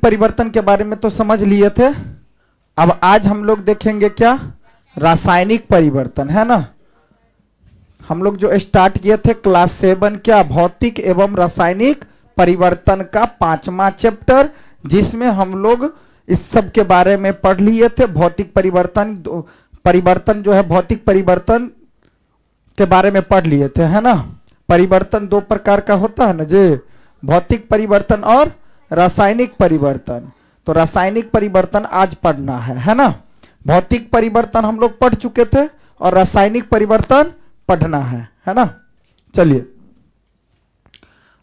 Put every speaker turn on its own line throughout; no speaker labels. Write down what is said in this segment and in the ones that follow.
परिवर्तन के बारे में तो समझ लिए थे। अब आज हम लोग देखेंगे क्या, रासायनिक परिवर्तन, है ना। हम लोग जो स्टार्ट किए थे क्लास 7 क्या, भौतिक एवं रासायनिक परिवर्तन का 5वां चैप्टर, जिसमें हम लोग इस सब के बारे में पढ़ लिए थे। भौतिक परिवर्तन जो है, भौतिक परिवर्तन के बारे में पढ़ लिए थे, है ना। परिवर्तन दो प्रकार का होता है ना जी, भौतिक परिवर्तन और रासायनिक परिवर्तन। तो रासायनिक परिवर्तन आज पढ़ना है ना। भौतिक परिवर्तन हम लोग पढ़ चुके थे और रासायनिक परिवर्तन पढ़ना है ना। चलिए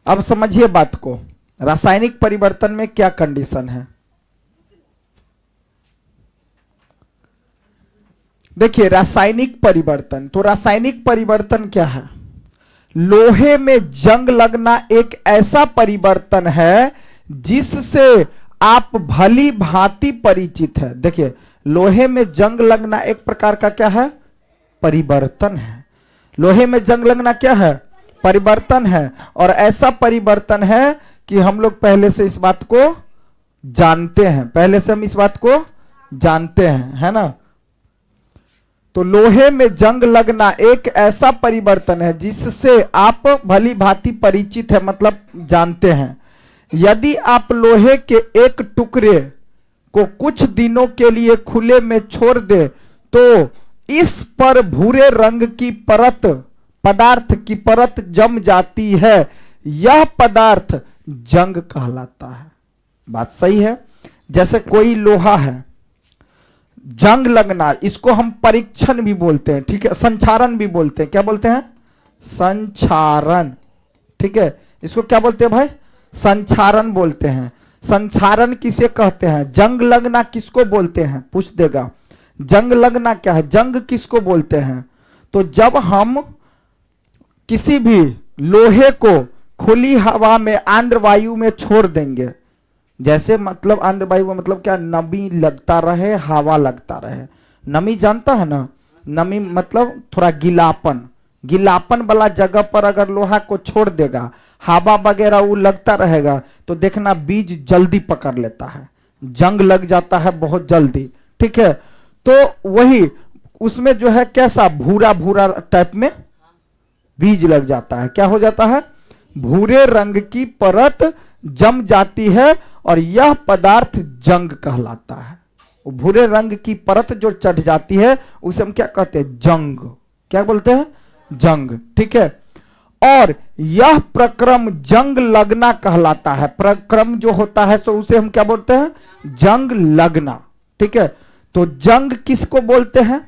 अब समझिए बात को, रासायनिक परिवर्तन में क्या कंडीशन है। देखिए रासायनिक परिवर्तन, तो रासायनिक परिवर्तन क्या है, लोहे में जंग लगना एक ऐसा परिवर्तन है जिससे आप भली भांति परिचित है। देखिए लोहे में जंग लगना एक प्रकार का क्या है, परिवर्तन है। लोहे में जंग लगना क्या है, परिवर्तन है। और ऐसा परिवर्तन है कि हम लोग पहले से इस बात को जानते हैं, पहले से हम इस बात को जानते हैं, है ना। तो लोहे में जंग लगना एक ऐसा परिवर्तन है जिससे आप भली भांति परिचित है, मतलब जानते हैं। यदि आप लोहे के एक टुकड़े को कुछ दिनों के लिए खुले में छोड़ दे तो इस पर भूरे रंग की परत, पदार्थ की परत जम जाती है। यह पदार्थ जंग कहलाता है। बात सही है। जैसे कोई लोहा है, जंग लगना, इसको हम परीक्षण भी बोलते हैं, ठीक है, संक्षारण भी बोलते हैं। क्या बोलते हैं, संक्षारण, ठीक है। इसको क्या बोलते हैं भाई, संक्षारण बोलते हैं। संक्षारण किसे कहते हैं, जंग लगना किसको बोलते हैं, पूछ देगा। जंग लगना क्या है, जंग किसको बोलते हैं। तो जब हम किसी भी लोहे को खुली हवा में आंद्र वायु में छोड़ देंगे, जैसे मतलब आंद्र वायु में मतलब क्या, नमी लगता रहे, हवा लगता रहे। नमी जानता है ना, नमी मतलब थोड़ा गीलापन, गीलापन वाला जगह पर अगर लोहा को छोड़ देगा, हवा वगैरह वो लगता रहेगा, तो देखना बीज जल्दी पकड़ लेता है, जंग लग जाता है बहुत जल्दी, ठीक है। तो वही उसमें जो है कैसा, भूरा भूरा टाइप में बीज लग जाता है। क्या हो जाता है, भूरे रंग की परत जम जाती है और यह पदार्थ जंग कहलाता है। भूरे रंग की परत जो चढ़ जाती है उसे हम क्या कहते हैं, जंग। क्या बोलते हैं, जंग, ठीक है। और यह प्रक्रम जंग लगना कहलाता है। प्रक्रम जो होता है सो उसे हम क्या बोलते हैं, जंग लगना, ठीक है। तो जंग किसको बोलते हैं,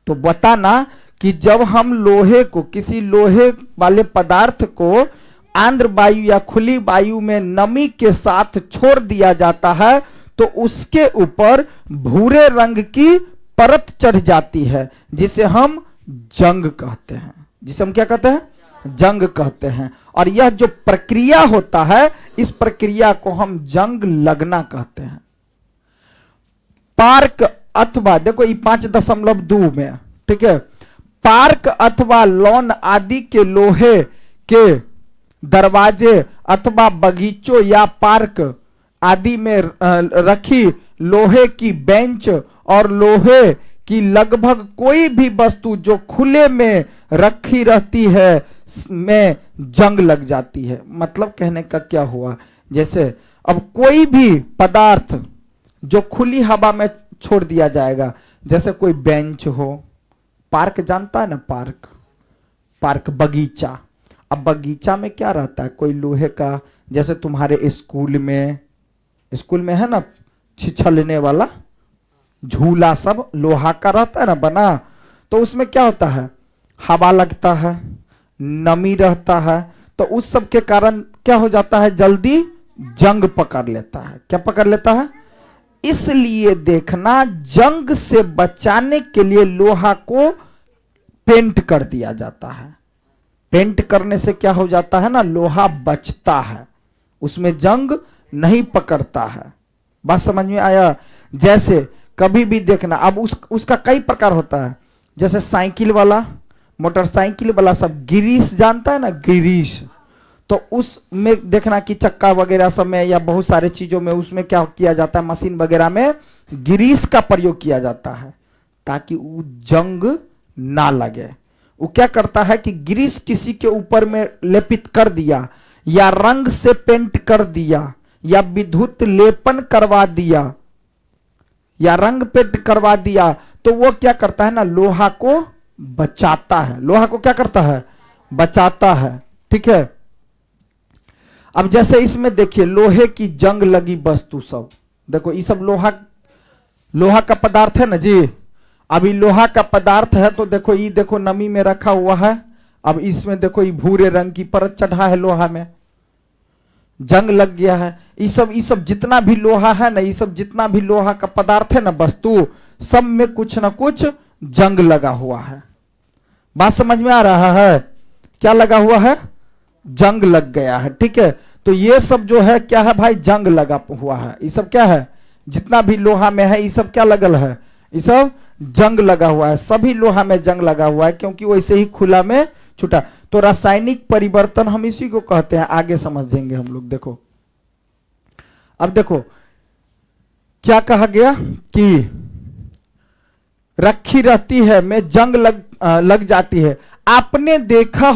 तो बताना कि जब हम लोहे को, किसी लोहे वाले पदार्थ को आंद्र वायु या खुली वायु में नमी के साथ छोड़ दिया जाता है तो उसके ऊपर भूरे रंग की परत चढ़ जाती है, जिसे हम जंग कहते हैं, जिसे हम क्या कहते हैं, जंग कहते हैं। और यह जो प्रक्रिया होता है, इस प्रक्रिया को हम जंग लगना कहते हैं। पार्क अथवा, देखो ये 5.2 में, ठीक है, पार्क अथवा लॉन आदि के लोहे के दरवाजे अथवा बगीचों या पार्क आदि में रखी लोहे की बेंच और लोहे की लगभग कोई भी वस्तु जो खुले में रखी रहती है में जंग लग जाती है। मतलब कहने का क्या हुआ, जैसे अब कोई भी पदार्थ जो खुली हवा में छोड़ दिया जाएगा, जैसे कोई बेंच हो, पार्क जानता है ना, पार्क, पार्क बगीचा। अब बगीचा में क्या रहता है, कोई लोहे का, जैसे तुम्हारे स्कूल में है ना छिछलने वाला झूला, सब लोहा का रहता है ना बना। तो उसमें क्या होता है, हवा लगता है, नमी रहता है, तो उस सब के कारण क्या हो जाता है, जल्दी जंग पकड़ लेता है। क्या पकड़ लेता है, इसलिए देखना जंग से बचाने के लिए लोहा को पेंट कर दिया जाता है। पेंट करने से क्या हो जाता है ना, लोहा बचता है, उसमें जंग नहीं पकड़ता है। बात समझ में आया। जैसे कभी भी देखना, अब उसका कई प्रकार होता है, जैसे साइकिल वाला, मोटरसाइकिल वाला सब ग्रीस जानता है ना, ग्रीस, तो उसमें देखना कि चक्का वगैरह सब में या बहुत सारे चीजों में उसमें क्या किया जाता है, मशीन वगैरह में ग्रीस का प्रयोग किया जाता है ताकि वो जंग ना लगे। वो क्या करता है कि ग्रीस किसी के ऊपर में लेपित कर दिया या रंग से पेंट कर दिया या विद्युत लेपन करवा दिया या रंग पेंट करवा दिया, तो वो क्या करता है ना, लोहा को बचाता है। लोहा को क्या करता है, बचाता है। ठीक है, अब जैसे इसमें देखिए लोहे की जंग लगी वस्तु सब, देखो ये सब लोहा का पदार्थ है ना जी। अभी लोहा का पदार्थ है तो देखो ये देखो नमी में रखा हुआ है। अब इसमें देखो ये भूरे रंग की परत चढ़ा है, लोहा में जंग लग गया है। ये सब जितना भी लोहा है ना, ये सब जितना भी लोहा का पदार्थ है ना, वस्तु, सब में कुछ ना कुछ जंग लगा हुआ है। बात समझ में आ रहा है? क्या लगा हुआ है, जंग लग गया है। ठीक है, तो ये सब जो है क्या है भाई, जंग लगा हुआ है। ये सब क्या है, जितना भी लोहा में है ये सब क्या लगल है, ये सब जंग लगा हुआ है। सभी लोहा में जंग लगा हुआ है क्योंकि वैसे ही खुला में छूटा। तो रासायनिक परिवर्तन हम इसी को कहते हैं, आगे समझेंगे हम लोग। देखो अब देखो क्या कहा गया कि रखी रहती है में जंग लग जाती है। आपने देखा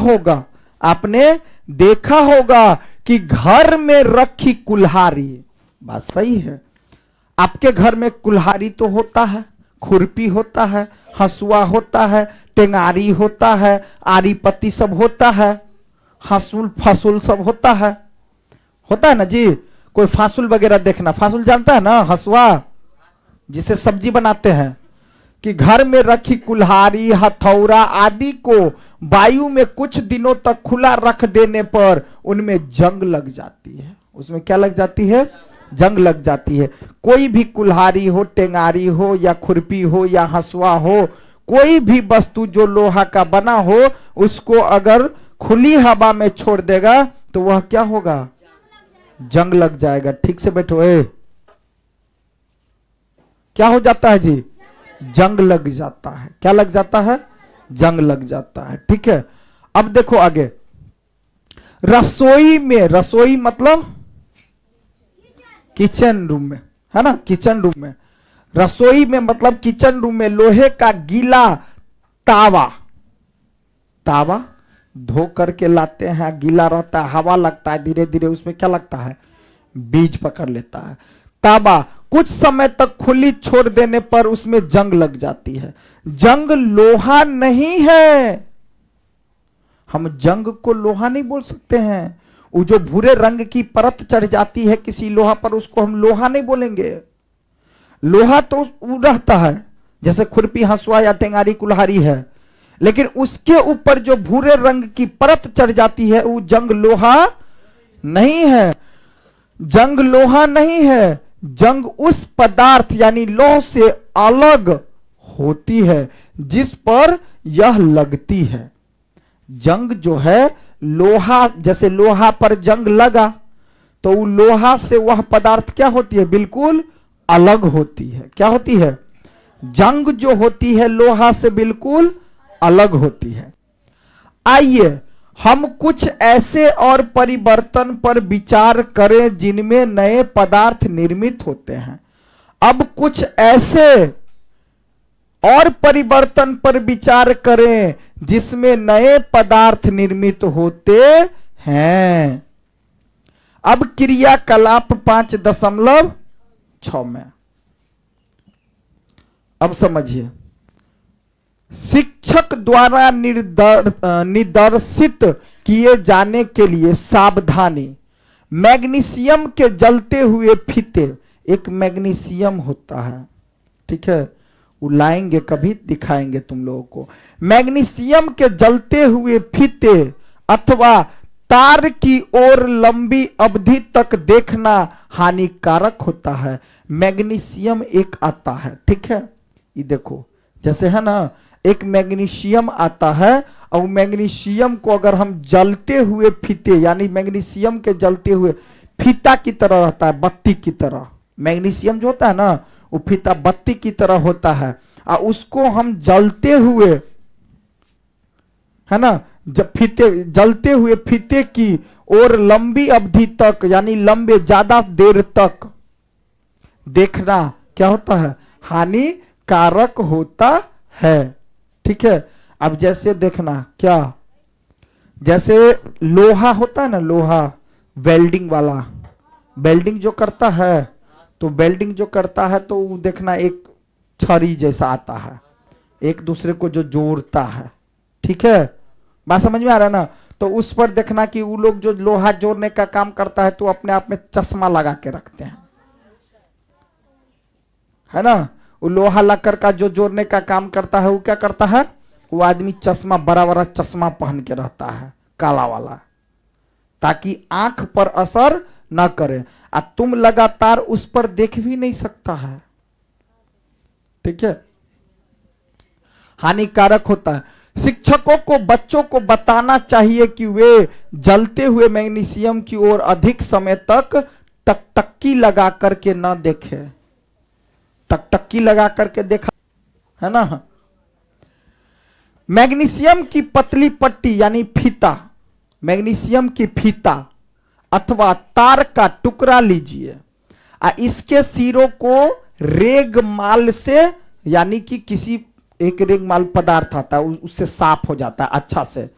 होगा कि घर में रखी कुल्हाड़ी, बात सही है, आपके घर में कुल्हाड़ी तो होता है, खुरपी होता है, हंसुआ होता है, टेंगारी होता है, आरी पत्ती सब होता है, हंसुल फासुल सब होता है ना जी। कोई फासुल वगैरह देखना, फासुल जानता है ना, हंसुआ जिसे सब्जी बनाते हैं, कि घर में रखी कुल्हाड़ी हथौड़ा आदि को वायु में कुछ दिनों तक खुला रख देने पर उनमें जंग लग जाती है। उसमें क्या लग जाती है, जंग लग जाती है। कोई भी कुल्हाड़ी हो, टेंगारी हो या खुरपी हो या हंसुआ हो, कोई भी वस्तु जो लोहा का बना हो, उसको अगर खुली हवा में छोड़ देगा तो वह क्या होगा, जंग लग जाएगा। ठीक से बैठो। क्या हो जाता है जी, जंग लग जाता है। क्या लग जाता है, जंग लग जाता है। ठीक है, अब देखो आगे, रसोई मतलब किचन रूम में, है ना, किचन रूम में, रसोई में मतलब किचन रूम में लोहे का गीला तावा धो करके लाते हैं, गीला रहता है, हवा लगता है, धीरे धीरे उसमें क्या लगता है, बीज पकड़ लेता है। तावा कुछ समय तक खुली छोड़ देने पर उसमें जंग लग जाती है। जंग लोहा नहीं है, हम जंग को लोहा नहीं बोल सकते हैं। वो जो भूरे रंग की परत चढ़ जाती है किसी लोहा पर, उसको हम लोहा नहीं बोलेंगे। लोहा तो वो रहता है जैसे खुरपी हंसुआ या टेंगारी कुल्हाड़ी है, लेकिन उसके ऊपर जो भूरे रंग की परत चढ़ जाती है वो जंग लोहा नहीं है। जंग लोहा नहीं है, जंग उस पदार्थ यानी लौह से अलग होती है जिस पर यह लगती है। जंग जो है लोहा, जैसे लोहा पर जंग लगा तो वो लोहा से वह पदार्थ क्या होती है, बिल्कुल अलग होती है। क्या होती है, जंग जो होती है लोहा से बिल्कुल अलग होती है। आइए हम कुछ ऐसे और परिवर्तन पर विचार करें जिनमें नए पदार्थ निर्मित होते हैं। अब कुछ ऐसे और परिवर्तन पर विचार करें जिसमें नए पदार्थ निर्मित होते हैं। अब क्रियाकलाप 5.6 में अब समझिए, शिक्षक द्वारा निर्देशित किए जाने के लिए सावधानी। मैग्नीशियम के जलते हुए फीते, एक मैग्नीशियम होता है, ठीक है, वो लाएंगे कभी, दिखाएंगे तुम लोगों को। मैग्नीशियम के जलते हुए फीते अथवा तार की ओर लंबी अवधि तक देखना हानिकारक होता है। मैग्नीशियम एक आता है, ठीक है, ये देखो जैसे है ना, एक मैग्नीशियम आता है और मैग्नीशियम को अगर हम जलते हुए फीते, यानी मैग्नीशियम के जलते हुए फीता की तरह रहता है, बत्ती की तरह। मैग्नीशियम जो होता है ना वो फीता बत्ती की तरह होता है, और उसको हम जलते हुए, है ना, जब फीते जलते हुए फीते की और लंबी अवधि तक यानी लंबे ज्यादा देर तक देखना क्या होता है, हानिकारक होता है। ठीक है, अब जैसे देखना क्या, जैसे लोहा होता है ना, लोहा वेल्डिंग वाला, वेल्डिंग जो करता है, तो वेल्डिंग जो करता है तो वो देखना एक छड़ी जैसा आता है, एक दूसरे को जो जोड़ता है। ठीक है, बात समझ में आ रहा है ना। तो उस पर देखना कि वो लोग जो लोहा जोड़ने का काम करता है तो अपने आप में चश्मा लगा के रखते हैं, है ना। वो लोहा लक्कर का जो जोड़ने का काम करता है वो क्या करता है, वो आदमी चश्मा, बड़ा बड़ा चश्मा पहन के रहता है, काला वाला, ताकि आंख पर असर ना करे। तुम लगातार उस पर देख भी नहीं सकता है। ठीक है, हानिकारक होता है। शिक्षकों को बच्चों को बताना चाहिए कि वे जलते हुए मैग्नीशियम की ओर अधिक समय तक टकटकी लगा करके न देखे। टकटकी लगा करके देखा है ना। मैग्नीशियम की पतली पट्टी यानी फीता, मैग्नीशियम की फीता अथवा तार का टुकड़ा लीजिए, इसके सिरों को रेगमाल से, यानी कि किसी एक रेगमाल पदार्थ आता है उससे साफ हो जाता है अच्छा से।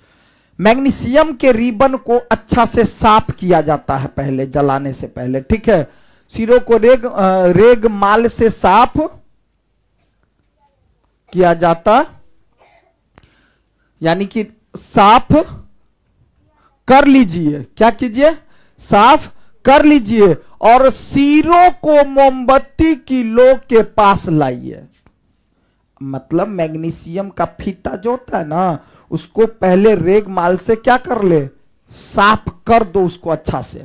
मैग्नीशियम के रिबन को अच्छा से साफ किया जाता है पहले, जलाने से पहले। ठीक है, सिरों को रेगमाल से साफ किया जाता, यानी कि साफ कर लीजिए। क्या कीजिए, साफ कर लीजिए और सिरों को मोमबत्ती की लो के पास लाइए। मतलब मैग्नीशियम का फीता जो होता है ना, उसको पहले रेगमाल से क्या कर ले, साफ कर दो उसको अच्छा से।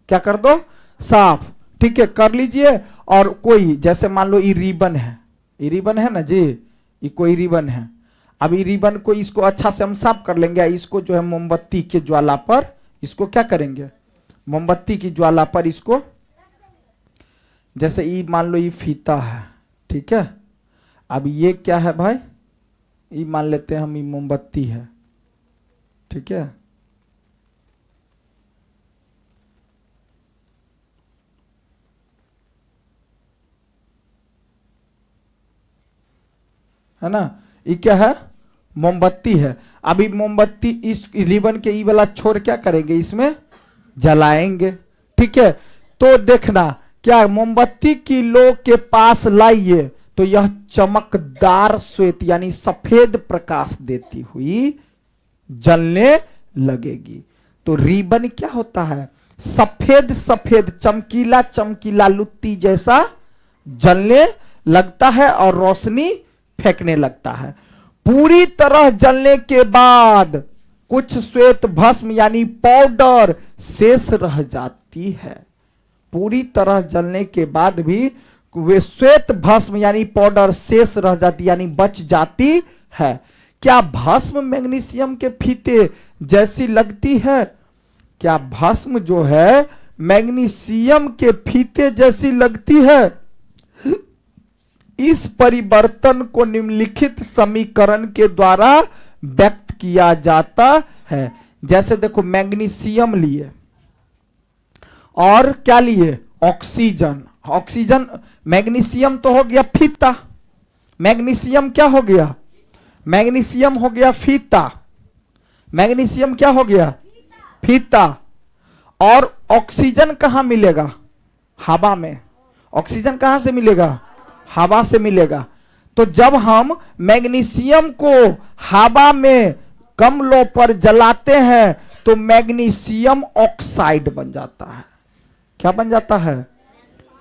क्या कर दो, साफ। ठीक है, कर लीजिए। और कोई जैसे मान लो ये रिबन है, ये रिबन है ना जी, ये कोई रिबन है। अब ये रिबन को, इसको अच्छा से हम साफ कर लेंगे। इसको जो है मोमबत्ती के ज्वाला पर, इसको क्या करेंगे, मोमबत्ती की ज्वाला पर इसको, जैसे ये मान लो ये फीता है। ठीक है, अब ये क्या है भाई, ये मान लेते हैं हम, ये मोमबत्ती है। ठीक है ना, ये क्या है, मोमबत्ती है। अभी मोमबत्ती इस रिबन के ई वाला छोर क्या करेंगे, इसमें जलाएंगे। ठीक है, तो देखना क्या, मोमबत्ती की लो के पास लाइए तो यह चमकदार श्वेत यानी सफेद प्रकाश देती हुई जलने लगेगी। तो रिबन क्या होता है, सफेद सफेद चमकीला चमकीला लुत्ती जैसा जलने लगता है और रोशनी फेंकने लगता है। पूरी तरह जलने के बाद कुछ श्वेत भस्म यानी पाउडर शेष रह जाती है। पूरी तरह जलने के बाद भी वे श्वेत भस्म यानी पाउडर शेष रह जाती, यानी बच जाती है। क्या भस्म मैग्नीशियम के फीते जैसी लगती है? क्या भस्म जो है मैग्नीशियम के फीते जैसी लगती है? इस परिवर्तन को निम्नलिखित समीकरण के द्वारा व्यक्त किया जाता है। जैसे देखो, मैग्नीशियम लिए और क्या लिए, ऑक्सीजन। ऑक्सीजन, मैग्नीशियम तो हो गया फीता, मैग्नीशियम क्या हो गया, मैग्नीशियम हो गया फीता, मैग्नीशियम क्या हो गया, फीता। और ऑक्सीजन कहां मिलेगा, हवा में। ऑक्सीजन कहां से मिलेगा, हवा से मिलेगा। तो जब हम मैग्नीशियम को हवा में कम लो पर जलाते हैं तो मैग्नीशियम ऑक्साइड बन जाता है। क्या बन जाता है,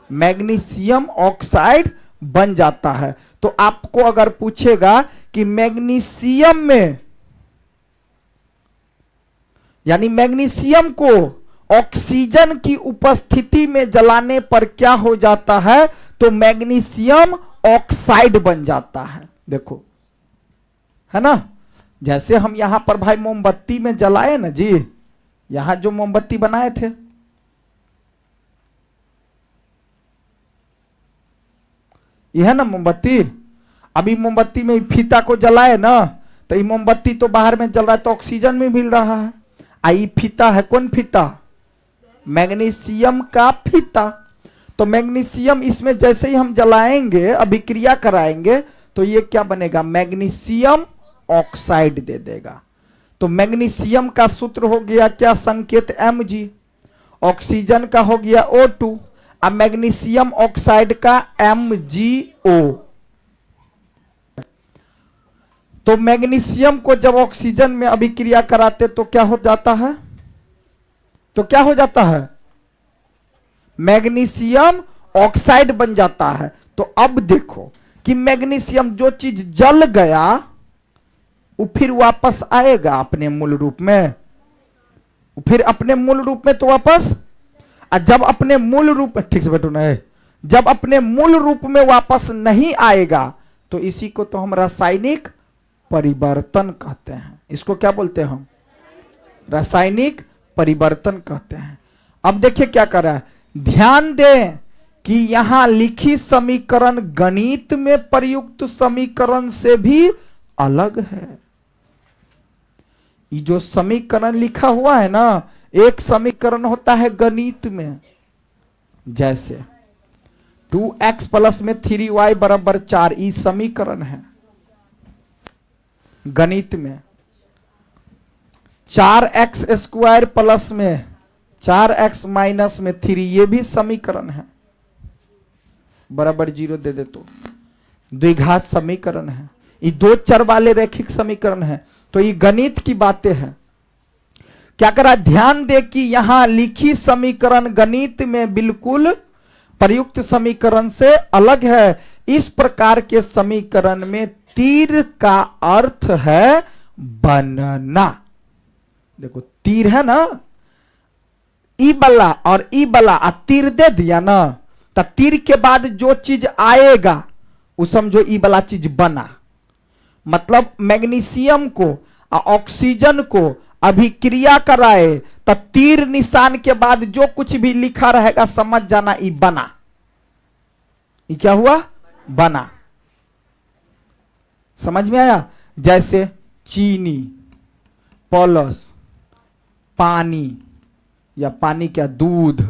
मैग्नीशियम ऑक्साइड बन जाता है। तो आपको अगर पूछेगा कि मैग्नीशियम में, यानी मैग्नीशियम को ऑक्सीजन की उपस्थिति में जलाने पर क्या हो जाता है, तो मैग्नीशियम ऑक्साइड बन जाता है। देखो, है ना। जैसे हम यहां पर भाई मोमबत्ती में जलाए ना जी, यहां जो मोमबत्ती बनाए थे, यह है ना मोमबत्ती। अभी मोमबत्ती में फीता को जलाए ना, तो ये मोमबत्ती तो बाहर में जल रहा है तो ऑक्सीजन भी मिल रहा है। आई फीता है, कौन फीता? मैग्नीशियम का फीता। तो मैग्नीशियम इसमें जैसे ही हम जलाएंगे, अभिक्रिया कराएंगे, तो ये क्या बनेगा? मैग्नीशियम ऑक्साइड दे देगा। तो मैग्नीशियम का सूत्र हो गया क्या? संकेत Mg। ऑक्सीजन का हो गया O2, अब मैग्नीशियम ऑक्साइड का MgO। तो मैग्नीशियम को जब ऑक्सीजन में अभिक्रिया कराते तो क्या हो जाता है? तो क्या हो जाता है? मैग्नीशियम ऑक्साइड बन जाता है। तो अब देखो कि मैग्नीशियम जो चीज जल गया वो फिर वापस आएगा अपने मूल रूप में, फिर अपने मूल रूप में तो वापस, जब अपने मूल रूप में, ठीक से बैठो ना, जब अपने मूल रूप में वापस नहीं आएगा तो इसी को तो हम रासायनिक परिवर्तन कहते हैं। इसको क्या बोलते हैं हम? रासायनिक परिवर्तन कहते हैं। अब देखिए क्या कर रहा है, ध्यान दें कि यहां लिखी समीकरण गणित में प्रयुक्त समीकरण से भी अलग है। ये जो समीकरण लिखा हुआ है ना, एक समीकरण होता है गणित में, जैसे 2x प्लस में 3y बराबर 4, ये समीकरण है गणित में। 4x स्क्वायर प्लस में 4x माइनस में 3, ये भी समीकरण है, बराबर 0 दे दे तो द्विघात समीकरण है। ये दो चर वाले रैखिक समीकरण है। तो ये गणित की बातें हैं। क्या करा, ध्यान दे कि यहां लिखी समीकरण गणित में बिल्कुल प्रयुक्त समीकरण से अलग है। इस प्रकार के समीकरण में तीर का अर्थ है बनना। देखो तीर है ना, ई बला और ई बला, तीर दे दिया ना, तो तीर के बाद जो चीज आएगा वो समझो ई वाला चीज बना। मतलब मैग्नीशियम को ऑक्सीजन को अभिक्रिया कराए तो तीर निशान के बाद जो कुछ भी लिखा रहेगा समझ जाना ई बना। ये क्या हुआ? बना। समझ में आया? जैसे चीनी प्लस पानी, या पानी क्या, दूध,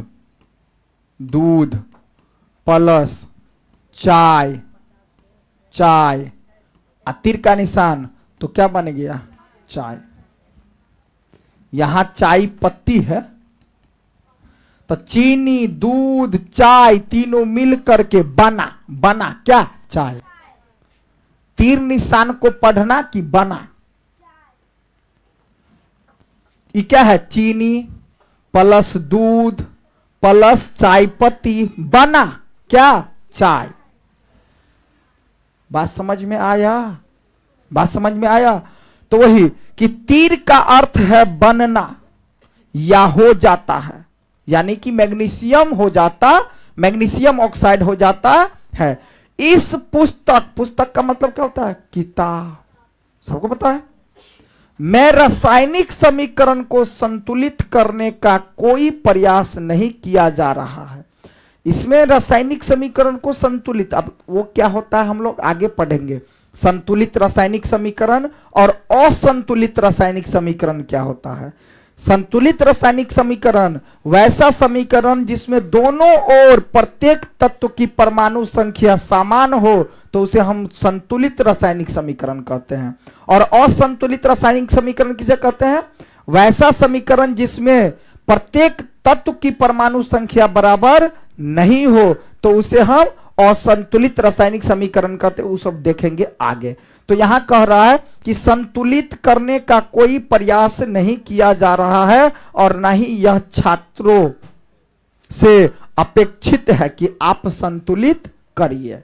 दूध प्लस चाय, चाय, तीर का निशान तो क्या बन गया? चाय। यहां चाय पत्ती है तो चीनी, दूध, चाय तीनों मिल करके बना। बना क्या? चाय। तीर निशान को पढ़ना कि बना। ये क्या है? चीनी प्लस दूध प्लस चाय पत्ती बना क्या? चाय। बात समझ में आया? बात समझ में आया? तो वही कि तीर का अर्थ है बनना या हो जाता है, यानी कि मैग्नीशियम हो जाता, मैग्नीशियम ऑक्साइड हो जाता है। इस पुस्तक, पुस्तक का मतलब क्या होता है? किताब। सबको पता है। मैं रासायनिक समीकरण को संतुलित करने का कोई प्रयास नहीं किया जा रहा है। इसमें रासायनिक समीकरण को संतुलित, अब वो क्या होता है हम लोग आगे पढ़ेंगे। संतुलित रासायनिक समीकरण और असंतुलित रासायनिक समीकरण क्या होता है। संतुलित रासायनिक समीकरण वैसा समीकरण जिसमें दोनों ओर प्रत्येक तत्व की परमाणु संख्या समान हो तो उसे हम संतुलित रासायनिक समीकरण कहते हैं। और असंतुलित रासायनिक समीकरण किसे कहते हैं? वैसा समीकरण जिसमें प्रत्येक तत्व की परमाणु संख्या बराबर नहीं हो तो उसे हम असंतुलित रासायनिक समीकरण कहते हैं। वो सब देखेंगे आगे। तो यहां कह रहा है कि संतुलित करने का कोई प्रयास नहीं किया जा रहा है और ना ही यह छात्रों से अपेक्षित है कि आप संतुलित करिए,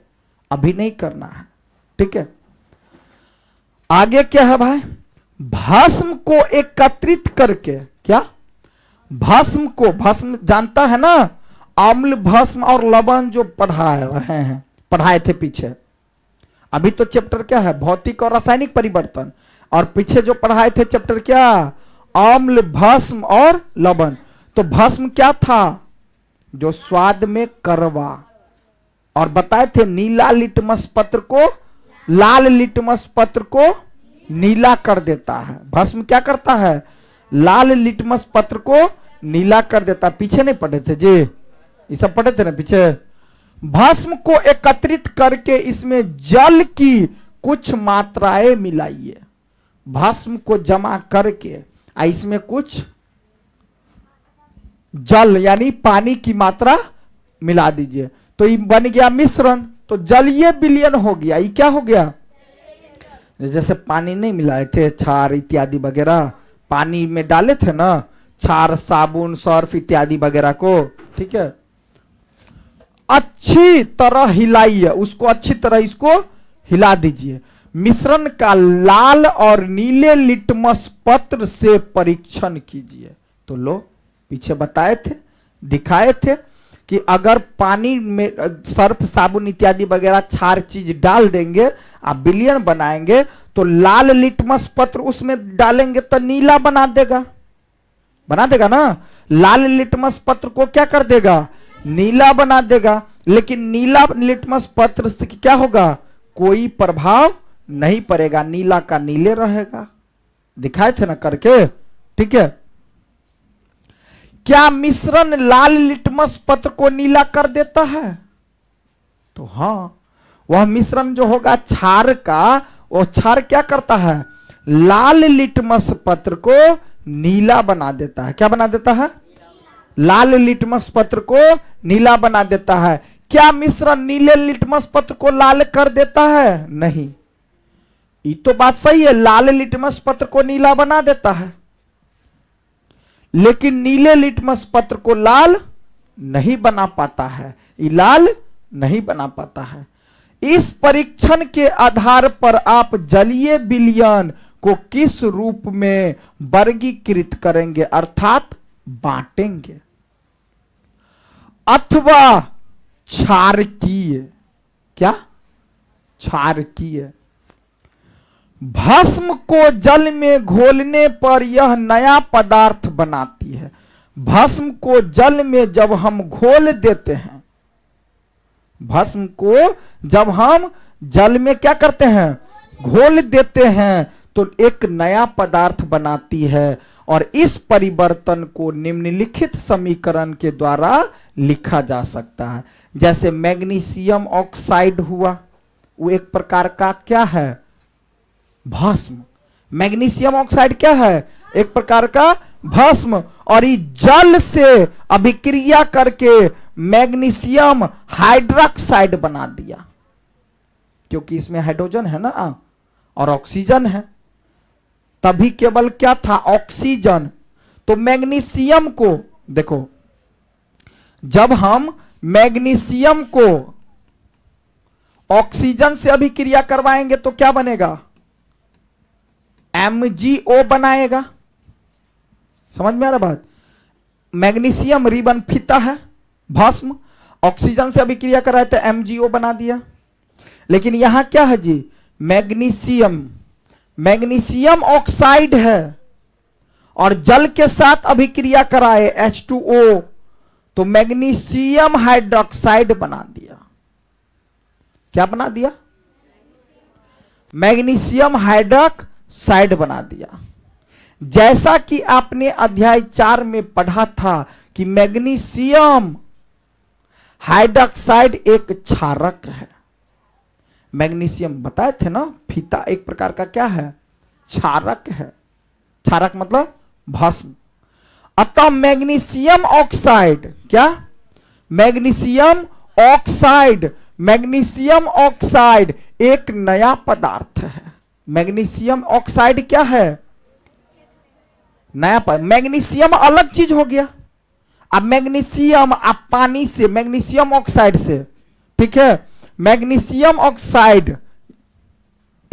अभी नहीं करना है। ठीक है, आगे क्या है भाई? भस्म को एकत्रित करके, क्या भस्म को, भस्म जानता है ना, अम्ल भस्म और लवण जो पढ़ा रहे हैं, पढ़ाए थे पीछे। अभी तो चैप्टर क्या है? भौतिक और रासायनिक परिवर्तन। और पीछे जो पढ़ाए थे चैप्टर क्या? अम्ल भस्म और लवण। तो भस्म क्या था? जो स्वाद में कड़वा, और बताए थे नीला लिटमस पत्र को, लाल लिटमस पत्र को नीला कर देता है। भस्म क्या करता है? लाल लिटमस पत्र को नीला कर देता। पीछे नहीं पढ़े थे जी, ये सब पढ़े थे ना पीछे। भस्म को एकत्रित करके इसमें जल की कुछ मात्राएं मिलाइए। भस्म को जमा करके इसमें कुछ जल यानी पानी की मात्रा मिला दीजिए, तो ये बन गया मिश्रण। तो जलीय विलयन हो गया। ये क्या हो गया? जैसे पानी नहीं मिलाए थे, क्षार इत्यादि वगैरह पानी में डाले थे ना, क्षार, साबुन, सर्फ इत्यादि वगैरह को, ठीक है। अच्छी तरह हिलाइए उसको, अच्छी तरह इसको हिला दीजिए। मिश्रण का लाल और नीले लिटमस पत्र से परीक्षण कीजिए। तो लो, पीछे बताए थे, दिखाए थे कि अगर पानी में सर्फ, साबुन इत्यादि वगैरह क्षार चीज डाल देंगे, आप विलयन बनाएंगे, तो लाल लिटमस पत्र उसमें डालेंगे तो नीला बना देगा ना। लाल लिटमस पत्र को क्या कर देगा? नीला बना देगा। लेकिन नीला लिटमस पत्र से क्या होगा? कोई प्रभाव नहीं पड़ेगा, नीला का नीले रहेगा। दिखाए थे ना करके, ठीक है। क्या मिश्रण लाल लिटमस पत्र को नीला कर देता है? तो हां, वह मिश्रण जो होगा क्षार का, वो क्षार क्या करता है? लाल लिटमस पत्र को नीला बना देता है। क्या बना देता है? लाल लिटमस पत्र को नीला बना देता है। क्या मिश्रण नीले लिटमस पत्र को लाल कर देता है? नहीं। ये तो बात सही है, लाल लिटमस पत्र को नीला बना देता है, लेकिन नीले लिटमस पत्र को लाल नहीं बना पाता है। ये लाल नहीं बना पाता है। इस परीक्षण के आधार पर आप जलीय विलयन को किस रूप में वर्गीकृत करेंगे, अर्थात बांटेंगे? अथवा क्षारकीय। क्या? क्षारकीय। भस्म को जल में घोलने पर यह नया पदार्थ बनाती है। भस्म को जल में जब हम घोल देते हैं, भस्म को जब हम जल में क्या करते हैं? घोल देते हैं, तो एक नया पदार्थ बनाती है। और इस परिवर्तन को निम्नलिखित समीकरण के द्वारा लिखा जा सकता है। जैसे मैग्नीशियम ऑक्साइड हुआ, वो एक प्रकार का क्या है? भस्म। मैग्नीशियम ऑक्साइड क्या है? एक प्रकार का भस्म। और ये जल से अभिक्रिया करके मैग्नीशियम हाइड्रोक्साइड बना दिया, क्योंकि इसमें हाइड्रोजन है ना और ऑक्सीजन है, तभी केवल क्या था? ऑक्सीजन। तो मैग्नीशियम को देखो, जब हम मैग्नीशियम को ऑक्सीजन से अभिक्रिया करवाएंगे तो क्या बनेगा? MgO बनाएगा। समझ में आ रहा बात? मैग्नीशियम रिबन फीता है, भस्म, ऑक्सीजन से अभिक्रिया कराए तो MgO बना दिया। लेकिन यहां क्या है जी? मैग्नीशियम ऑक्साइड है और जल के साथ अभिक्रिया कराए H2O, तो मैग्नीशियम हाइड्रोक्साइड बना दिया। क्या बना दिया? मैग्नीशियम हाइड्रोक्साइड बना दिया। जैसा कि आपने अध्याय 4 में पढ़ा था कि मैग्नीशियम हाइड्रोक्साइड एक क्षारक है। मैग्नीशियम बताए थे ना, फीता एक प्रकार का क्या है? क्षारक है। क्षारक मतलब भस्म। अतः मैग्नीशियम ऑक्साइड क्या? मैग्नीशियम ऑक्साइड एक नया पदार्थ है। मैग्नीशियम ऑक्साइड क्या है? नया पदार्थ। मैग्नीशियम अलग चीज हो गया। अब मैग्नीशियम आप पानी से, मैग्नीशियम ऑक्साइड से, ठीक है, मैग्नीशियम ऑक्साइड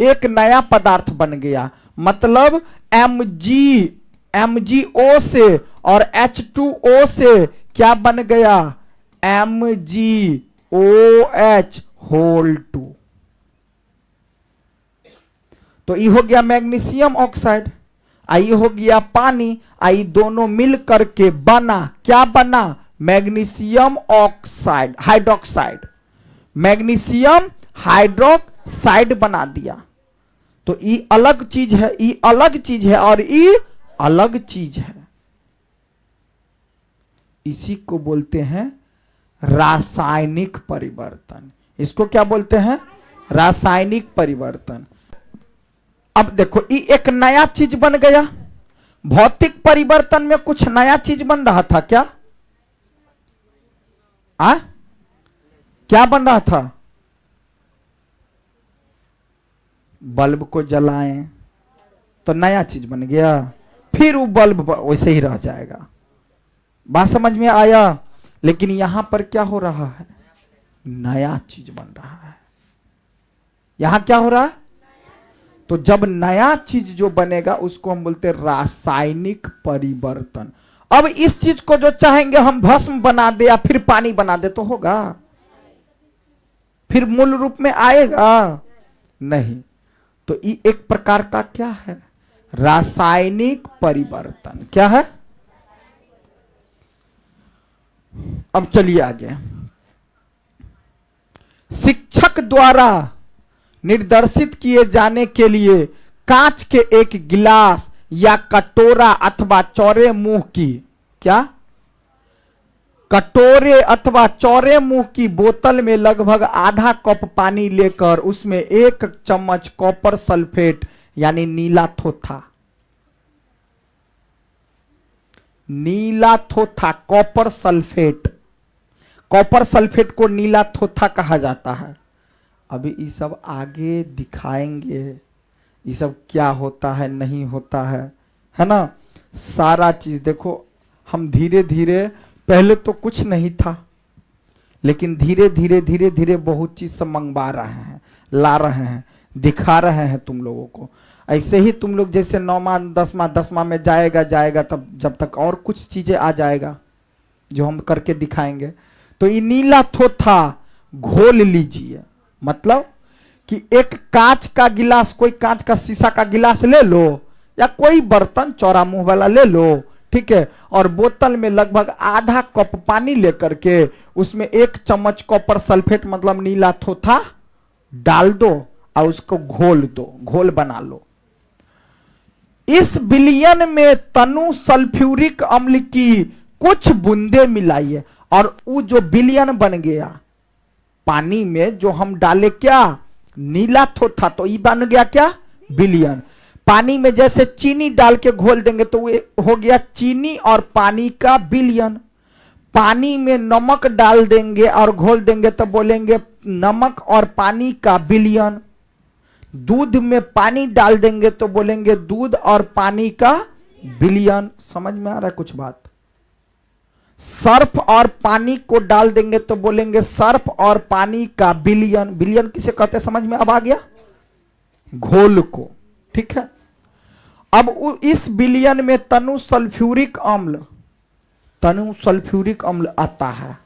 एक नया पदार्थ बन गया। मतलब MgO से और H2O से क्या बन गया? MgOH2। तो ये हो गया मैग्नीशियम ऑक्साइड। आई हो गया पानी। आई दोनों मिल करके बना, क्या बना? Magnesium oxide, hydroxide. Magnesium hydroxide बना दिया। तो ये अलग चीज है, ये अलग चीज है और ये अलग चीज है। इसी को बोलते हैं रासायनिक परिवर्तन। इसको क्या बोलते हैं? रासायनिक परिवर्तन। अब देखो ये एक नया चीज बन गया। भौतिक परिवर्तन में कुछ नया चीज बन रहा था क्या? क्या बन रहा था? बल्ब को जलाएं तो नया चीज बन गया, फिर वो बल्ब वैसे ही रह जाएगा। बात समझ में आया? लेकिन यहां पर क्या हो रहा है? नया चीज बन रहा है। यहां क्या हो रहा है? तो जब नया चीज जो बनेगा उसको हम बोलते हैं रासायनिक परिवर्तन। अब इस चीज को जो चाहेंगे हम भस्म बना दे या फिर पानी बना दे तो होगा? फिर मूल रूप में आएगा? नहीं। तो ये एक प्रकार का क्या है? रासायनिक परिवर्तन। क्या है? अब चलिए आगे। शिक्षक द्वारा निर्देशित किए जाने के लिए कांच के एक गिलास या कटोरा अथवा चौड़े मुंह की क्या कटोरे अथवा चौड़े मुंह की बोतल में लगभग आधा कप पानी लेकर उसमें 1 चम्मच कॉपर सल्फेट यानी नीला थोथा कॉपर सल्फेट को नीला थोथा कहा जाता है। अभी ये सब आगे दिखाएंगे, ये सब क्या होता है नहीं होता है ना। सारा चीज देखो, हम धीरे धीरे, पहले तो कुछ नहीं था, लेकिन धीरे धीरे बहुत चीज सब मंगवा रहे हैं, ला रहे हैं, दिखा रहे हैं तुम लोगों को। ऐसे ही तुम लोग जैसे 9वां 10वां में जाएगा तब जब तक और कुछ चीजें आ जाएगा जो हम करके दिखाएंगे। तो ये नीला थोथा घोल लीजिए, मतलब कि एक कांच का गिलास, कोई कांच का शीशा का गिलास ले लो या कोई बर्तन चौड़ा मुंह वाला ले लो, ठीक है, और बोतल में लगभग आधा कप पानी लेकर के उसमें 1 चम्मच कॉपर सल्फेट मतलब नीला थोथा डाल दो और उसको घोल दो, घोल बना लो। इस विलयन में तनु सल्फ्यूरिक अम्ल की कुछ बूंदे मिलाइए, और वो जो विलयन बन गया पानी में जो हम डाले क्या नीला थोथा, तो ये बन गया क्या विलयन। पानी में जैसे चीनी डाल के घोल देंगे तो वो हो गया चीनी और पानी का विलयन। पानी में नमक डाल देंगे और घोल देंगे तो बोलेंगे नमक और पानी का विलयन। दूध में पानी डाल देंगे तो बोलेंगे दूध और पानी का विलयन। समझ में आ रहा है कुछ बात? सर्फ और पानी को डाल देंगे तो बोलेंगे सर्फ और पानी का विलयन। विलयन किसे कहते हैं समझ में अब आ गया? घोल को, ठीक है। अब इस विलयन में तनु सल्फ्यूरिक अम्ल आता है,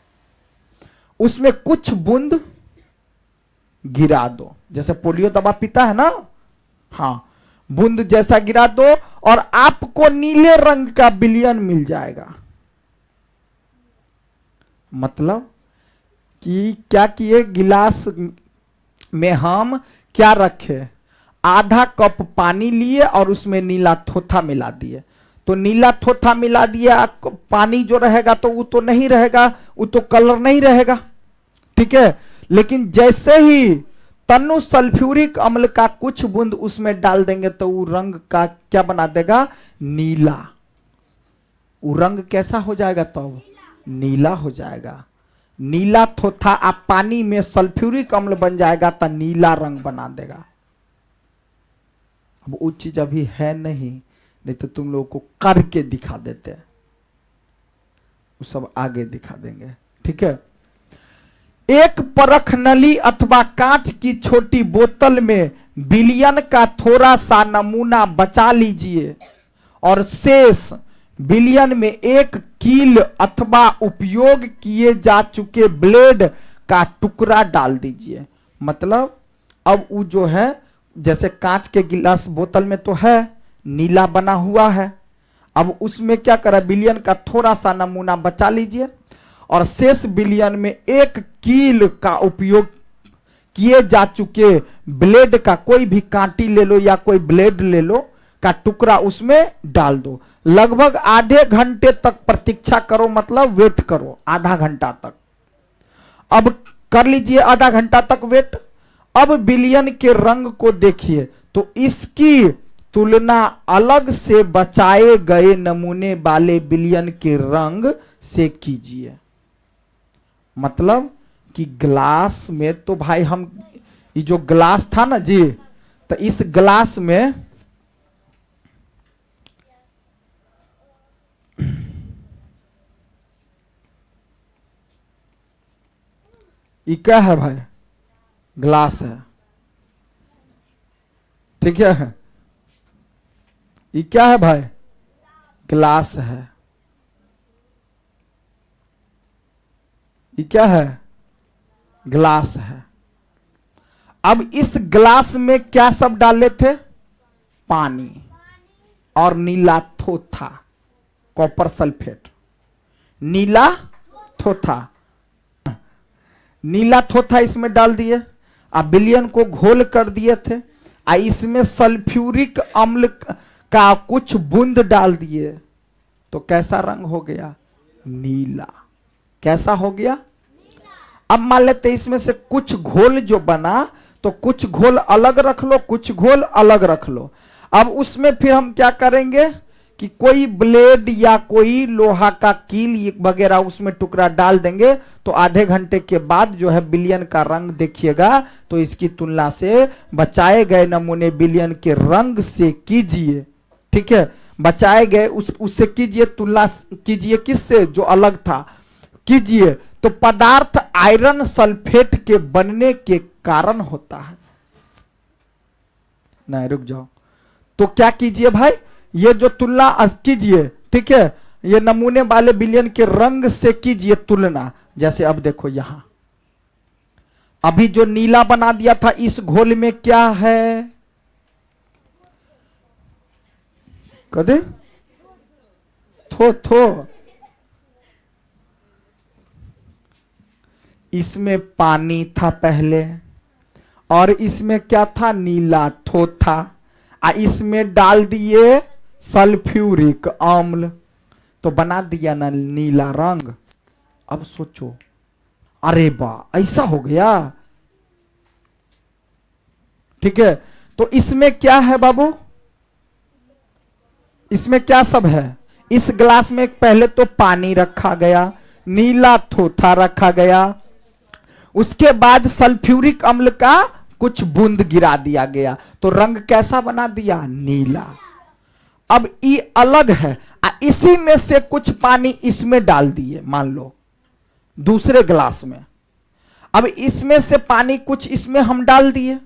उसमें कुछ बूंद गिरा दो, जैसे पोलियो दवा पीता है ना, हाँ, बूंद जैसा गिरा दो और आपको नीले रंग का विलयन मिल जाएगा। मतलब कि क्या किए, गिलास में हम क्या रखे, आधा कप पानी लिए और उसमें नीला थोथा मिला दिए। तो नीला थोथा मिला दिया, पानी जो रहेगा तो वो तो नहीं रहेगा, वो तो कलर नहीं रहेगा, ठीक है। लेकिन जैसे ही तनु सल्फ्यूरिक अम्ल का कुछ बूंद उसमें डाल देंगे तो वो रंग का क्या बना देगा, नीला। वो रंग कैसा हो जाएगा तब? नीला हो जाएगा। नीला थोथा आप पानी में सल्फ्यूरिक अम्ल बन जाएगा तो नीला रंग बना देगा। अब वो चीज अभी है नहीं तो तुम लोगों को करके दिखा देते, वो सब आगे दिखा देंगे, ठीक है। एक परख नली अथवा कांच की छोटी बोतल में विलयन का थोड़ा सा नमूना बचा लीजिए और शेष विलयन में 1 कील अथवा उपयोग किए जा चुके ब्लेड का टुकड़ा डाल दीजिए। मतलब अब वो जो है, जैसे कांच के गिलास बोतल में तो है नीला बना हुआ है, अब उसमें क्या करा, विलयन का थोड़ा सा नमूना बचा लीजिए और शेष विलयन में 1 कील का उपयोग किए जा चुके ब्लेड का, कोई भी कांटी ले लो या कोई ब्लेड ले लो, का टुकड़ा उसमें डाल दो। लगभग आधे घंटे तक प्रतीक्षा करो, मतलब वेट करो आधा घंटा तक। अब कर लीजिए आधा घंटा तक वेट। अब विलयन के रंग को देखिए तो इसकी तुलना अलग से बचाए गए नमूने वाले विलयन के रंग से कीजिए। मतलब कि ग्लास में तो भाई हम ये जो ग्लास था ना जी, तो इस ग्लास में ये क्या है भाई? ग्लास है, ठीक है। ये क्या है भाई? ग्लास है। ये क्या है? ग्लास है। अब इस ग्लास में क्या सब डाले थे? पानी और नीला थोथा, कॉपर सल्फेट, नीला थोथा, नीला थोथा इसमें डाल दिए। अब विलयन को घोल कर दिए थे, इसमें सल्फ्यूरिक अम्ल का कुछ बूंद डाल दिए तो कैसा रंग हो गया? नीला। कैसा हो गया? अब मान लेते इसमें से कुछ घोल जो बना तो कुछ घोल अलग रख लो, कुछ घोल अलग रख लो। अब उसमें फिर हम क्या करेंगे कि कोई ब्लेड या कोई लोहा का कील वगैरह उसमें टुकड़ा डाल देंगे तो आधे घंटे के बाद जो है विलयन का रंग देखिएगा तो इसकी तुलना से बचाए गए नमूने विलयन के रंग से कीजिए। ठीक है, बचाए गए उससे कीजिए, तुलना कीजिए किससे? जो अलग था कीजिए। तो पदार्थ आयरन सल्फेट के बनने के कारण होता है। नहीं रुक जाओ, तो क्या कीजिए भाई? ये जो तुलना कीजिए, ठीक है, ये नमूने वाले विलयन के रंग से कीजिए तुलना। जैसे अब देखो यहां अभी जो नीला बना दिया था इस घोल में क्या है? कदे थो इसमें पानी था पहले और इसमें क्या था? नीला थोथा। इसमें डाल दिए सल्फ्यूरिक अम्ल तो बना दिया ना नीला रंग। अब सोचो, अरे वाह ऐसा हो गया। ठीक है, तो इसमें क्या है बाबू? इसमें क्या सब है? इस ग्लास में पहले तो पानी रखा गया, नीला थोथा रखा गया, उसके बाद सल्फ्यूरिक अम्ल का कुछ बूंद गिरा दिया गया तो रंग कैसा बना दिया? नीला। अब ये अलग है, इसी में से कुछ पानी इसमें डाल दिए, मान लो दूसरे ग्लास में। अब इसमें से पानी कुछ इसमें हम डाल दिए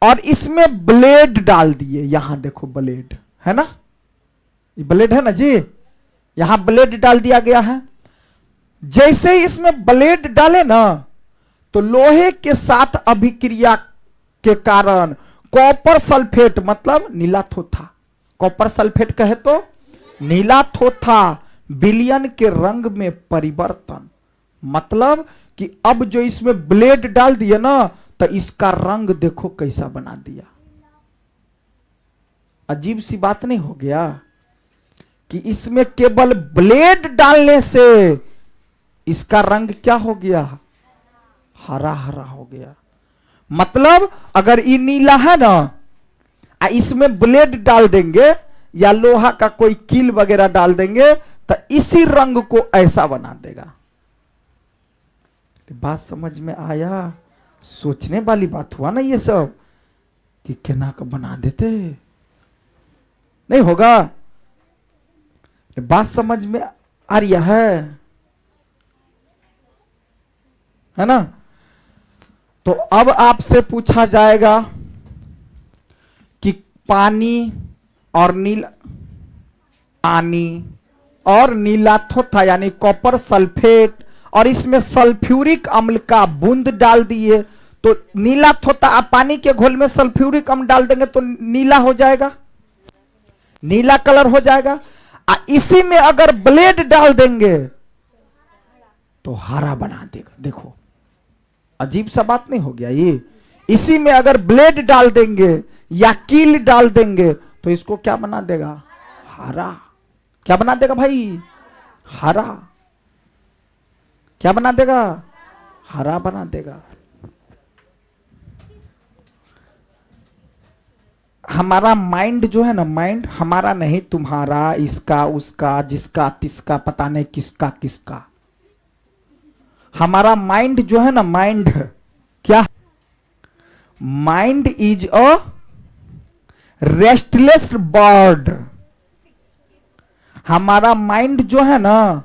और इसमें ब्लेड डाल दिए। यहां देखो ब्लेड है ना, ये ब्लेड है ना जी, यहां ब्लेड डाल दिया गया है। जैसे ही इसमें ब्लेड डाले ना तो लोहे के साथ अभिक्रिया के कारण कॉपर सल्फेट मतलब नीला थोथा, कॉपर सल्फेट कहे तो नीला थोथा, विलयन के रंग में परिवर्तन। मतलब कि अब जो इसमें ब्लेड डाल दिए ना तो इसका रंग देखो कैसा बना दिया। अजीब सी बात नहीं हो गया कि इसमें केवल ब्लेड डालने से इसका रंग क्या हो गया? हरा हरा हो गया। मतलब अगर ये नीला है ना, इसमें ब्लेड डाल देंगे या लोहा का कोई कील वगैरह डाल देंगे तो इसी रंग को ऐसा बना देगा। बात समझ में आया? सोचने वाली बात हुआ ना ये सब कि केना का बना देते। नहीं होगा? बात समझ में आ रही है ना? तो अब आपसे पूछा जाएगा कि पानी और नीला थोथा यानी कॉपर सल्फेट और इसमें सल्फ्यूरिक अम्ल का बूंद डाल दिए तो नीला थोथा। आप पानी के घोल में सल्फ्यूरिक अम्ल डाल देंगे तो नीला हो जाएगा, नीला कलर हो जाएगा। इसी में अगर ब्लेड डाल देंगे तो हरा बना देगा। देखो अजीब सा बात नहीं हो गया ये? इसी में अगर ब्लेड डाल देंगे या कील डाल देंगे तो इसको क्या बना देगा? हरा। क्या बना देगा भाई? हरा। क्या बना देगा? हरा बना देगा। हमारा माइंड जो है ना, माइंड हमारा नहीं, तुम्हारा, इसका, उसका, जिसका, तिसका, पता नहीं किसका किसका। हमारा माइंड जो है ना, माइंड क्या? Mind is a restless bird. हमारा माइंड जो है ना,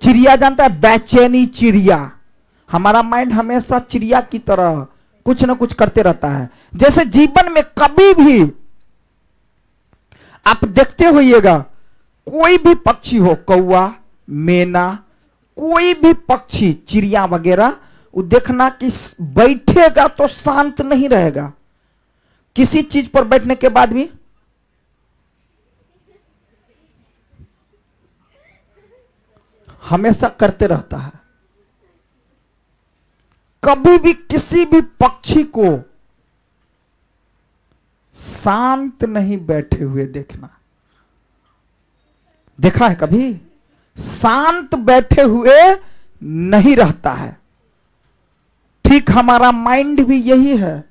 चिड़िया जानता है, बेचैनी चिड़िया। हमारा माइंड हमेशा चिड़िया की तरह कुछ ना कुछ करते रहता है। जैसे जीवन में कभी भी आप देखते होइएगा, कोई भी पक्षी हो, कौवा, मैना, कोई भी पक्षी, चिड़िया वगैरह, वो देखना कि बैठेगा तो शांत नहीं रहेगा। किसी चीज पर बैठने के बाद भी हमेशा करते रहता है। कभी भी किसी भी पक्षी को शांत नहीं बैठे हुए देखना, देखा है कभी? शांत बैठे हुए नहीं रहता है। ठीक हमारा माइंड भी यही है।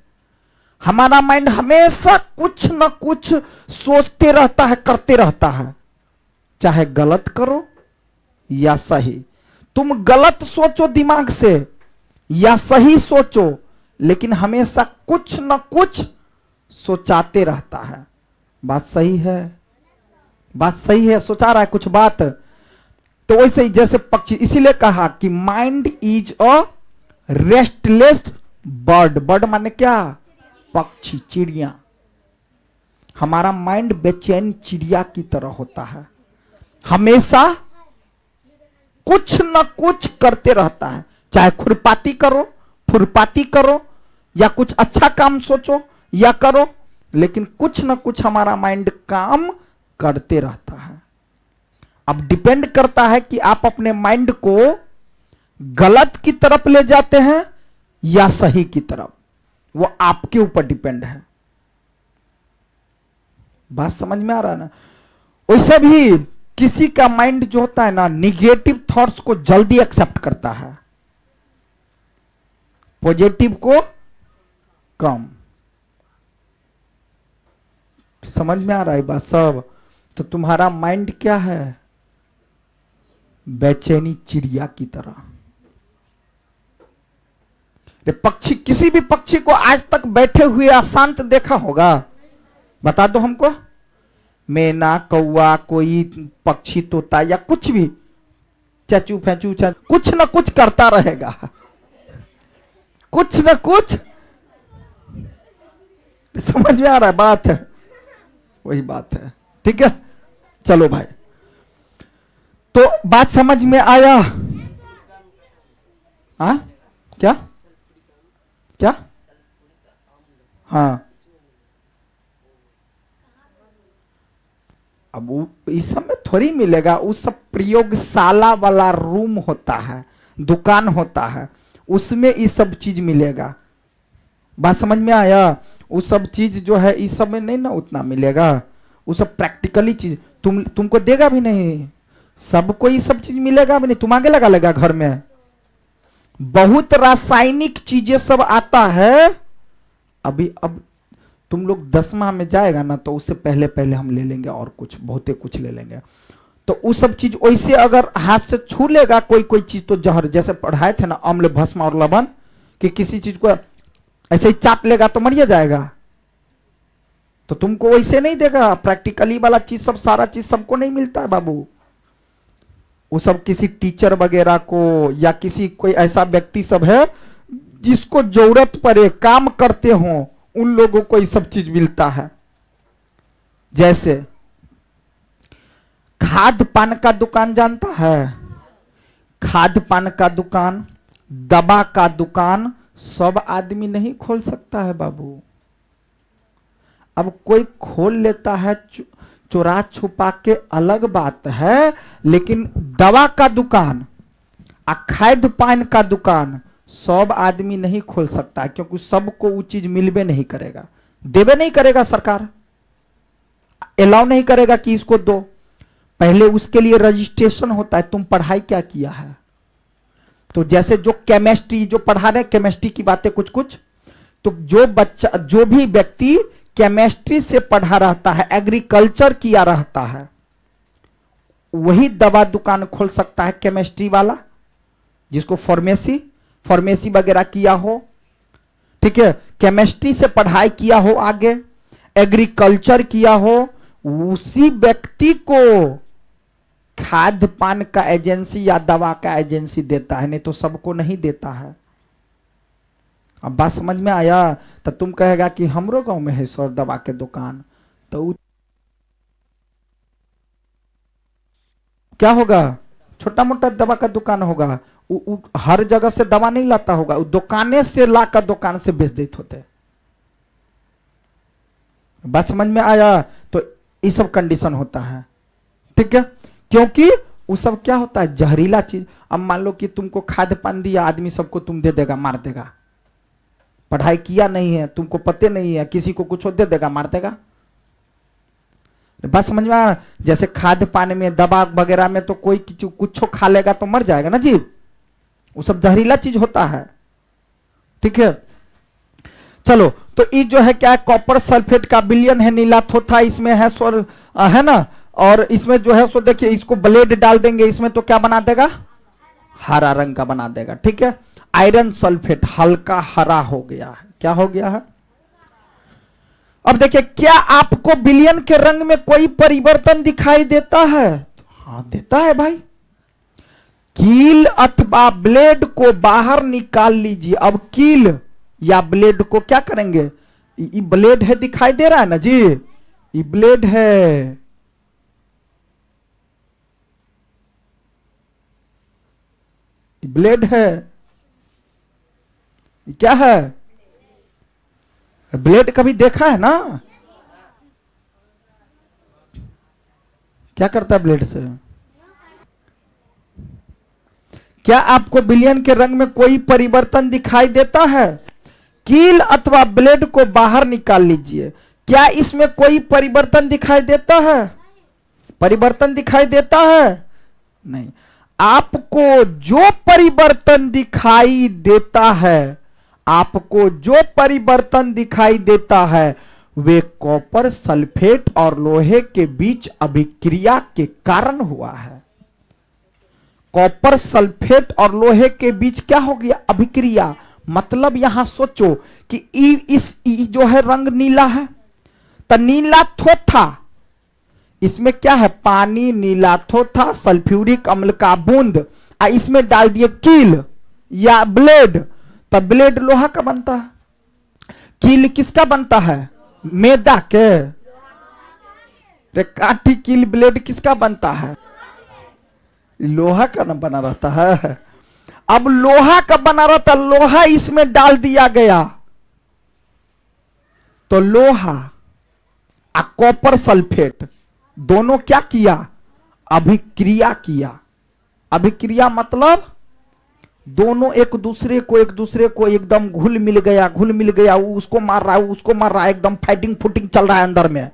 हमारा माइंड हमेशा कुछ ना कुछ सोचते रहता है, करते रहता है, चाहे गलत करो या सही। तुम गलत सोचो दिमाग से या सही सोचो, लेकिन हमेशा कुछ ना कुछ सोचाते रहता है। बात सही है? बात सही है, सोचा रहा है कुछ बात। तो वैसे ही जैसे पक्षी, इसीलिए कहा कि mind is a restless bird. Bird माने क्या? पक्षी, चिड़िया। हमारा माइंड बेचैन चिड़िया की तरह होता है, हमेशा कुछ न कुछ करते रहता है। चाहे खुरपाती करो, फुरपाती करो, या कुछ अच्छा काम सोचो या करो, लेकिन कुछ न कुछ हमारा माइंड काम करते रहता है। अब डिपेंड करता है कि आप अपने माइंड को गलत की तरफ ले जाते हैं या सही की तरफ, वो आपके ऊपर डिपेंड है। बात समझ में आ रहा है ना? वैसे भी किसी का माइंड जो होता है ना, निगेटिव थॉट्स को जल्दी एक्सेप्ट करता है, पॉजिटिव को कम। समझ में आ रहा है बात सब? तो तुम्हारा माइंड क्या है? बेचैनी चिड़िया की तरह। पक्षी, किसी भी पक्षी को आज तक बैठे हुए अशांत देखा होगा? बता दो हमको। मैना, कौवा, कोई पक्षी, तोता या कुछ भी, चचू फैचू कुछ ना कुछ करता रहेगा, कुछ ना कुछ। समझ में आ रहा है बात? है वही बात है। ठीक है, चलो भाई, तो बात समझ में आया? हाँ, क्या क्या? हाँ, अब इस सब में थोड़ी मिलेगा। उस सब प्रयोगशाला वाला रूम होता है, दुकान होता है, उसमें ये सब चीज मिलेगा। बात समझ में आया? उस सब चीज जो है इस सब में नहीं ना उतना मिलेगा। वो सब प्रैक्टिकली चीज तुमको देगा भी नहीं, सबको ये सब चीज मिलेगा भी नहीं। तुम आगे लगा लेगा घर में बहुत रासायनिक चीजें सब आता है। अभी अब तुम लोग 10वां में जाएगा ना, तो उससे पहले पहले हम ले लेंगे और कुछ, बहुते कुछ ले लेंगे। तो वो सब चीज वैसे अगर हाथ से छू लेगा कोई कोई चीज, तो जहर, जैसे पढ़ाए थे ना अम्ल, भस्म और लवण, कि किसी चीज को ऐसे ही चाट लेगा तो मरिया जाएगा। तो तुमको वैसे नहीं देगा। प्रैक्टिकली वाला चीज सब, सारा चीज सबको नहीं मिलता है बाबू। वो सब किसी टीचर वगैरह को, या किसी कोई ऐसा व्यक्ति सब है जिसको जरूरत पड़े, काम करते हो, उन लोगों को ये सब चीज मिलता है। जैसे खाद्य पान का दुकान जानता है? खाद्य पान का दुकान, दवा का दुकान सब आदमी नहीं खोल सकता है बाबू। अब कोई खोल लेता है चुरा छुपा के, अलग बात है, लेकिन दवा का दुकान और खाद्य पान का दुकान सब आदमी नहीं खोल सकता है, क्योंकि सबको वो चीज मिलबे नहीं करेगा। देवे नहीं करेगा, सरकार अलाउ नहीं करेगा कि इसको दो। पहले उसके लिए रजिस्ट्रेशन होता है, तुम पढ़ाई क्या किया है। तो जैसे जो केमिस्ट्री जो पढ़ा रहे, केमिस्ट्री की बातें कुछ कुछ, तो जो बच्चा जो भी व्यक्ति केमिस्ट्री से पढ़ा रहता है, एग्रीकल्चर किया रहता है, वही दवा दुकान खोल सकता है। केमिस्ट्री वाला जिसको फार्मेसी वगैरह किया हो, ठीक है, केमिस्ट्री से पढ़ाई किया हो, आगे एग्रीकल्चर किया हो, उसी व्यक्ति को खाद्य पान का एजेंसी या दवा का एजेंसी देता है, नहीं तो सबको नहीं देता है। अब बात समझ में आया। तो तुम कहेगा कि हमरो गांव में है सर दवा के दुकान, तो क्या होगा, छोटा मोटा दवा का दुकान होगा, हर जगह से दवा नहीं लाता होगा, दुकाने से लाकर दुकान से बेच देते होते। बात समझ में आया। तो ये सब कंडीशन होता है, ठीक है, क्योंकि वो सब क्या होता है, जहरीला चीज। अब मान लो कि तुमको खाद्य पान दिया, आदमी सबको तुम दे देगा, मार देगा। पढ़ाई किया नहीं है, तुमको पते नहीं है, किसी को कुछ दे देगा, मार देगा। बात समझ में आया। जैसे खाद्य पान में, दवा वगैरह में तो कोई कुछ खा लेगा तो मर जाएगा ना जी, वो सब जहरीला चीज होता है, ठीक है। चलो, तो ये जो है क्या है, कॉपर सल्फेट का विलयन है नीलाथोथा, इसमें है है ना। और इसमें जो है सो देखिए, इसको ब्लेड डाल देंगे इसमें तो क्या बना देगा, हरा रंग का बना देगा, ठीक है। आयरन सल्फेट हल्का हरा हो गया है, क्या हो गया है। अब देखिए, क्या आपको विलयन के रंग में कोई परिवर्तन दिखाई देता है। हाँ देता है भाई। कील अथवा ब्लेड को बाहर निकाल लीजिए। अब कील या ब्लेड को क्या करेंगे, ये ब्लेड है, दिखाई दे रहा है ना जी, ये ब्लेड है, ब्लेड है, क्या है, ब्लेड कभी देखा है ना, क्या करता है ब्लेड से। क्या आपको विलयन के रंग में कोई परिवर्तन दिखाई देता है। कील अथवा ब्लेड को बाहर निकाल लीजिए, क्या इसमें कोई परिवर्तन दिखाई देता है, परिवर्तन दिखाई देता है नहीं। आपको जो परिवर्तन दिखाई देता है, आपको जो परिवर्तन दिखाई देता है, वे कॉपर सल्फेट और लोहे के बीच अभिक्रिया के कारण हुआ है। कॉपर सल्फेट और लोहे के बीच क्या हो गया, अभिक्रिया। मतलब यहां सोचो कि ई जो है रंग नीला है, तो नीला थोथा, इसमें क्या है, पानी नीला थोथा, सल्फ्यूरिक अम्ल का बूंद, इसमें डाल दिए कील या ब्लेड, तो ब्लेड लोहा का बनता है। कील किसका बनता है, मैदा के। रे काठी कील ब्लेड किसका बनता है, लोहा का ना बना रहता है। अब लोहा का बना रहता, लोहा इसमें डाल दिया गया, तो लोहा और कॉपर सल्फेट दोनों क्या किया, अभिक्रिया किया। अभिक्रिया मतलब दोनों एक दूसरे को एकदम घुल मिल गया, उसको मार रहा है, उसको मार रहा है, एकदम फाइटिंग फुटिंग चल रहा है अंदर में।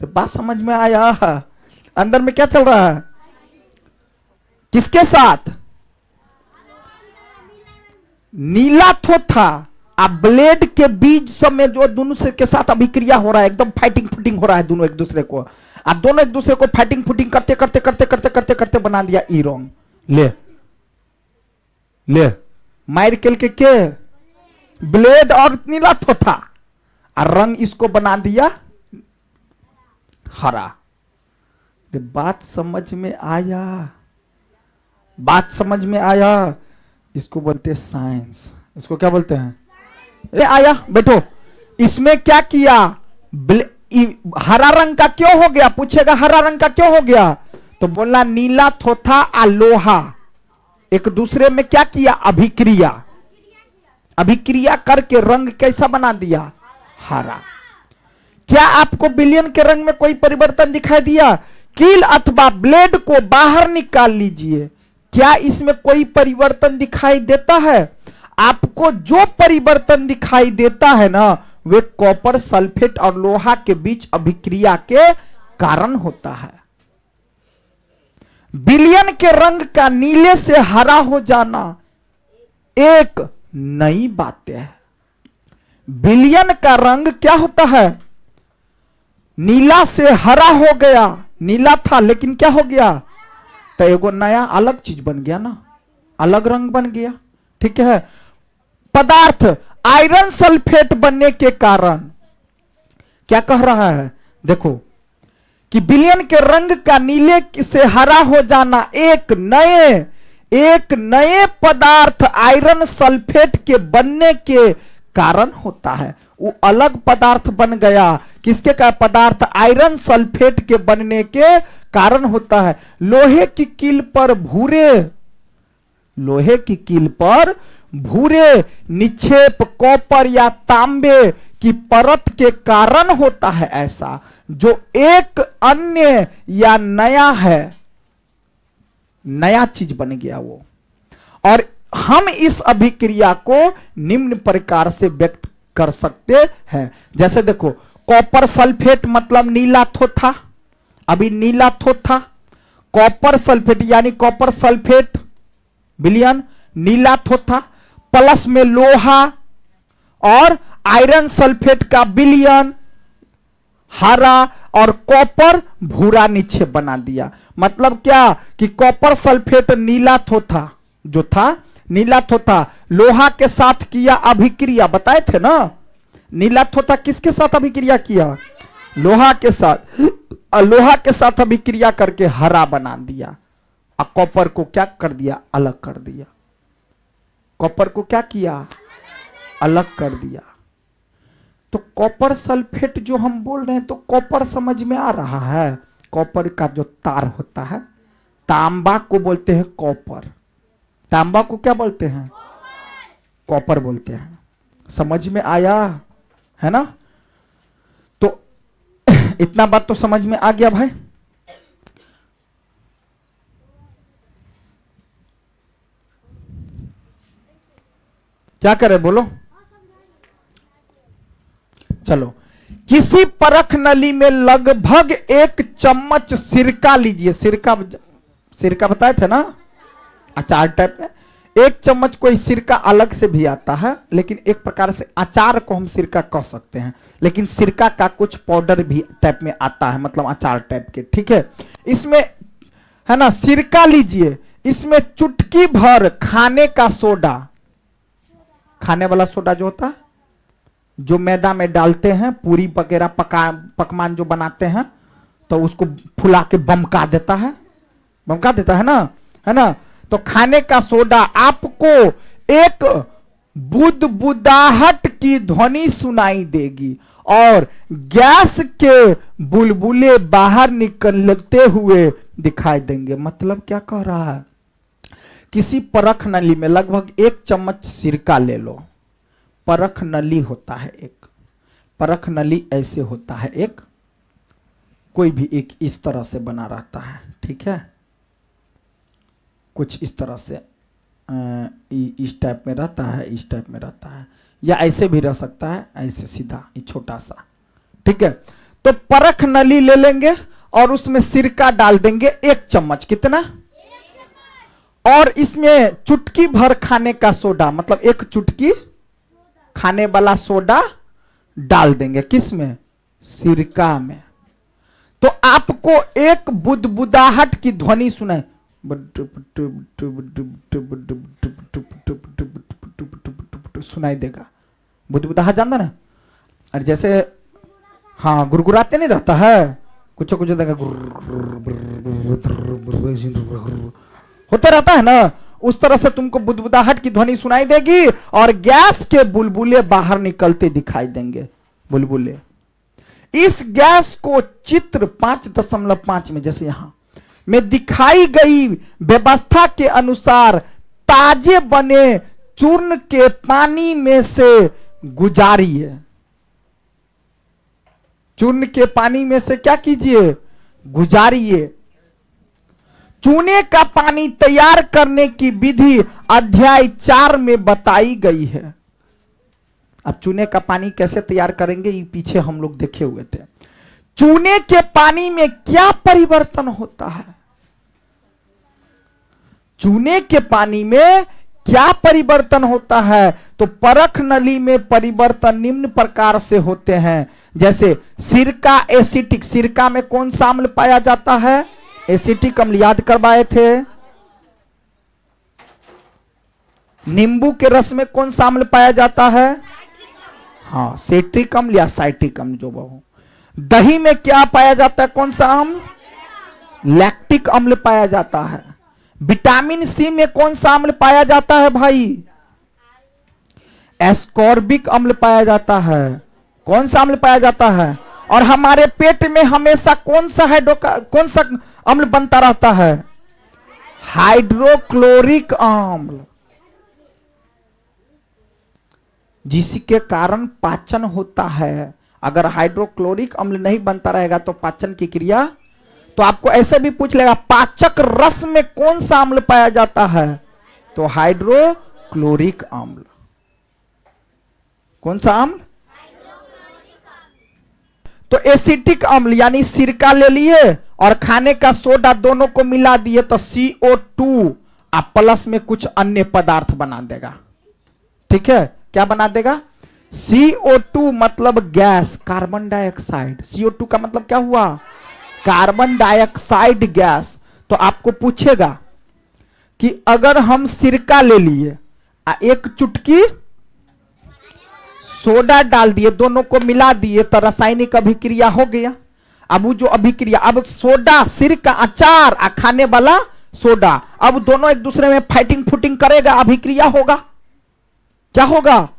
तो बात समझ में आया, अंदर में क्या चल रहा है, किसके साथ, नीला थोथा और ब्लेड के बीच सब में जो दोनों से के साथ अभिक्रिया हो रहा है, एकदम फाइटिंग फुटिंग हो रहा है दोनों एक दूसरे को, और दोनों एक दूसरे को फाइटिंग फुटिंग करते करते करते करते करते करते बना दिया ई रंग। ले मार के ब्लेड और नीला थोथा, और रंग इसको बना दिया हरा। बात समझ में आया, बात समझ में आया। इसको बोलते हैं साइंस, इसको क्या बोलते हैं, अरे आया बैठो। इसमें क्या किया, हरा रंग का क्यों हो गया, पूछेगा हरा रंग का क्यों हो गया, तो बोला नीला थोथा और लोहा एक दूसरे में क्या किया, अभिक्रिया, अभिक्रिया करके रंग कैसा बना दिया, हरा। क्या आपको विलयन के रंग में कोई परिवर्तन दिखाई दिया। कील अथवा ब्लेड को बाहर निकाल लीजिए, क्या इसमें कोई परिवर्तन दिखाई देता है। आपको जो परिवर्तन दिखाई देता है ना, वे कॉपर सल्फेट और लोहा के बीच अभिक्रिया के कारण होता है। विलयन के रंग का नीले से हरा हो जाना एक नई बात है। विलयन का रंग क्या होता है? नीला से हरा हो गया। नीला था लेकिन क्या हो गया? तो एगो नया अलग चीज बन गया ना, अलग रंग बन गया। ठीक है। पदार्थ आयरन सल्फेट बनने के कारण क्या कह रहा है? देखो कि विलयन के रंग का नीले से हरा हो जाना एक नए पदार्थ आयरन सल्फेट के बनने के कारण होता है। वो अलग पदार्थ बन गया। किसके का पदार्थ? आयरन सल्फेट के बनने के कारण होता है। लोहे की कील पर भूरे निक्षेप कॉपर या तांबे की परत के कारण होता है ऐसा, जो एक अन्य या नया है, नया चीज बन गया वो। और हम इस अभिक्रिया को निम्न प्रकार से व्यक्त कर सकते हैं। जैसे देखो, कॉपर सल्फेट मतलब नीला थोथा, अभी नीला थोथा। कॉपर सल्फेट यानी कॉपर सल्फेट विलयन नीला थोथा, प्लस में लोहा और आयरन सल्फेट का विलयन हरा और कॉपर भूरा निक्षेप बना दिया। मतलब क्या कि कॉपर सल्फेट नीला थोथा जो था, नीला थोथा लोहा के साथ किया अभिक्रिया, बताए थे ना। नीला थोथा किसके साथ अभिक्रिया किया? लोहा के साथ। लोहा के साथ अभिक्रिया करके हरा बना दिया और कॉपर को क्या कर दिया? अलग कर दिया। कॉपर को क्या किया? अलग कर दिया। तो कॉपर सल्फेट जो हम बोल रहे हैं, तो कॉपर समझ में आ रहा है। कॉपर का जो तार होता है, तांबा को बोलते हैं कॉपर। तांबा को क्या बोलते हैं? कॉपर बोलते हैं। समझ में आया है ना? तो इतना बात तो समझ में आ गया भाई। क्या करें बोलो? चलो, किसी परख नली में लगभग 1 चम्मच सिरका लीजिए। सिरका बताए थे ना, अचार टाइप में। 1 चम्मच कोई सिरका अलग से भी आता है, लेकिन एक प्रकार से अचार को हम सिरका कह सकते हैं। लेकिन सिरका का कुछ पाउडर भी टाइप में आता है, मतलब अचार टाइप के। ठीक है। इसमें है ना, सिरका लीजिए। इसमें चुटकी भर खाने का सोडा, खाने वाला सोडा जो होता है, जो मैदा में डालते हैं, पूरी वगैरह पकवान जो बनाते हैं, तो उसको फुला के बमका देता है ना, है ना। तो खाने का सोडा आपको एक बुदबुदाहट की ध्वनि सुनाई देगी और गैस के बुलबुले बाहर निकलते हुए दिखाई देंगे। मतलब क्या कह रहा है? किसी परख नली में लगभग 1 चम्मच सिरका ले लो। परख नली होता है एक, परख नली ऐसे होता है एक, कोई भी एक इस तरह से बना रहता है। ठीक है। कुछ इस तरह से इस टाइप में रहता है, इस टाइप में रहता है, या ऐसे भी रह सकता है, ऐसे सीधा, ये छोटा सा। ठीक है। तो परख नली ले लेंगे और उसमें सिरका डाल देंगे 1 चम्मच। कितना? और इसमें चुटकी भर खाने का सोडा, मतलब 1 चुटकी खाने वाला सोडा डाल देंगे। किस में? सिरका में। तो आपको एक बुदबुदाहट की ध्वनि सुनाए, सुनाई देगा। बुदबुदाहट जानता ना? और जैसे हाँ गुरगुराते नहीं रहता है, कुछ कुछ होता रहता है ना, उस तरह से तुमको बुदबुदाहट की ध्वनि सुनाई देगी और गैस के बुलबुले बाहर निकलते दिखाई देंगे। बुलबुले। इस गैस को चित्र 5.5 में, जैसे यहां में दिखाई गई व्यवस्था के अनुसार, ताजे बने चूर्ण के पानी में से गुजारिए। चूर्ण के पानी में से क्या कीजिए? गुजारिए। चूने का पानी तैयार करने की विधि अध्याय 4 में बताई गई है। अब चूने का पानी कैसे तैयार करेंगे ये पीछे हम लोग देखे हुए थे। चूने के पानी में क्या परिवर्तन होता है? चूने के पानी में क्या परिवर्तन होता है? तो परख नली में परिवर्तन निम्न प्रकार से होते हैं, जैसे सिरका एसिटिक, सिरका में कौन सा अम्ल पाया जाता है? एसिटिक अम्ल, याद करवाए थे। नींबू के रस में कौन सा अम्ल पाया जाता है? हाँ, सेट्रिक अम्ल या साइट्रिक अम्ल जो हो। दही में क्या पाया जाता है? कौन सा अम्ल? लैक्टिक अम्ल पाया जाता है। विटामिन सी में कौन सा अम्ल पाया जाता है भाई? एस्कॉर्बिक अम्ल पाया जाता है। कौन सा अम्ल पाया जाता है? और हमारे पेट में हमेशा कौन सा कौन सा अम्ल बनता रहता है? हाइड्रोक्लोरिक अम्ल, जिसके कारण पाचन होता है। अगर हाइड्रोक्लोरिक अम्ल नहीं बनता रहेगा तो पाचन की क्रिया, तो आपको ऐसे भी पूछ लेगा पाचक रस में कौन सा अम्ल पाया जाता है? तो हाइड्रोक्लोरिक अम्ल। कौन सा अम्ल? तो एसिटिक अम्ल यानी सिरका ले लिए और खाने का सोडा दोनों को मिला दिए तो CO2 आप प्लस में कुछ अन्य पदार्थ बना देगा। ठीक है, क्या बना देगा? CO2 मतलब गैस, कार्बन डाइऑक्साइड। CO2 का मतलब क्या हुआ? Carbon dioxide gas. तो आपको पूछेगा कि अगर हम सिरका ले लिए, एक चुटकी सोडा डाल दिए, दोनों को मिला दिए तो रासायनिक अभिक्रिया हो गया। अब वो जो अभिक्रिया, अब सोडा, सिरका, अचार आ खाने वाला सोडा, अब दोनों एक दूसरे में फाइटिंग फुटिंग करेगा, अभिक्रिया होगा। क्या होगा?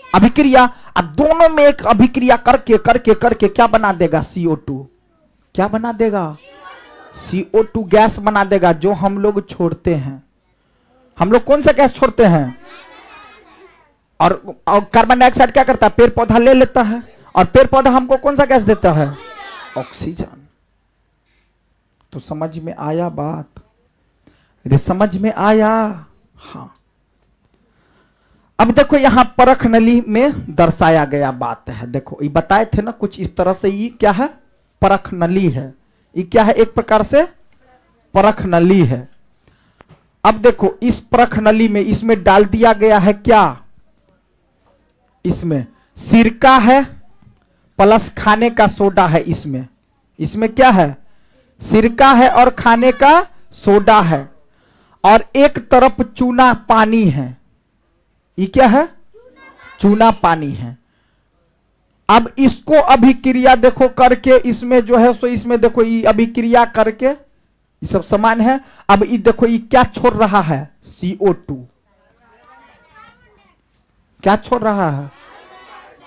अभिक्रिया। अब दोनों में एक अभिक्रिया करके करके करके क्या बना देगा? CO2। क्या बना देगा? CO2 गैस बना देगा, जो हम लोग छोड़ते हैं। हम लोग कौन सा गैस छोड़ते हैं? और कार्बन डाइऑक्साइड क्या करता है? पेड़ पौधा ले लेता है, और पेड़ पौधा हमको कौन सा गैस देता है? ऑक्सीजन। तो समझ में आया बात? अरे समझ में आया? हाँ। अब देखो यहां परख नली में दर्शाया गया बात है। देखो ये बताए थे ना कुछ इस तरह से, ये क्या है? परख नली है। ये क्या है? एक प्रकार से परख नली है। अब देखो इस परख नली में, इसमें डाल दिया गया है क्या? इसमें सिरका है प्लस खाने का सोडा है। इसमें क्या है? सिरका है और खाने का सोडा है, और एक तरफ चूना पानी है। ये क्या है? चूना पानी है। अब इसको अभिक्रिया देखो करके, इसमें जो है सो इसमें देखो ये अभिक्रिया करके ये सब समान है। अब ये देखो ये क्या छोड़ रहा है? CO2। क्या छोड़ रहा है?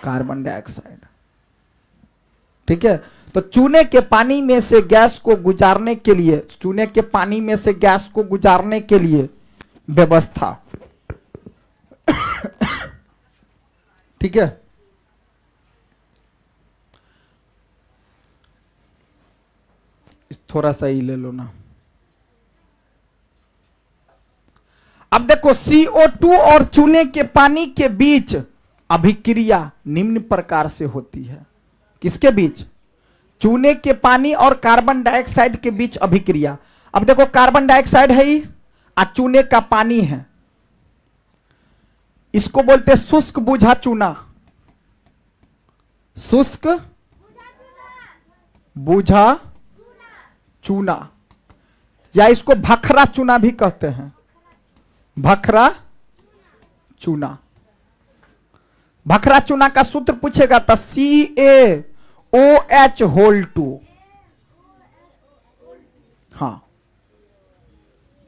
Carbon dioxide. ठीक है, तो चूने के पानी में से गैस को गुजारने के लिए, चूने के पानी में से गैस को गुजारने के लिए व्यवस्था। ठीक है, थोड़ा सा ही ले लो ना। अब देखो CO2 और चूने के पानी के बीच अभिक्रिया निम्न प्रकार से होती है। किसके बीच? चूने के पानी और कार्बन डाइऑक्साइड के बीच अभिक्रिया। अब देखो कार्बन डाइऑक्साइड है ही और चूने का पानी है, इसको बोलते शुष्क बुझा चूना। शुष्क बुझा चूना, या इसको भखरा चूना भी कहते हैं। भखरा चूना। भखरा चूना का सूत्र पूछेगा तो CaOH2। हाँ,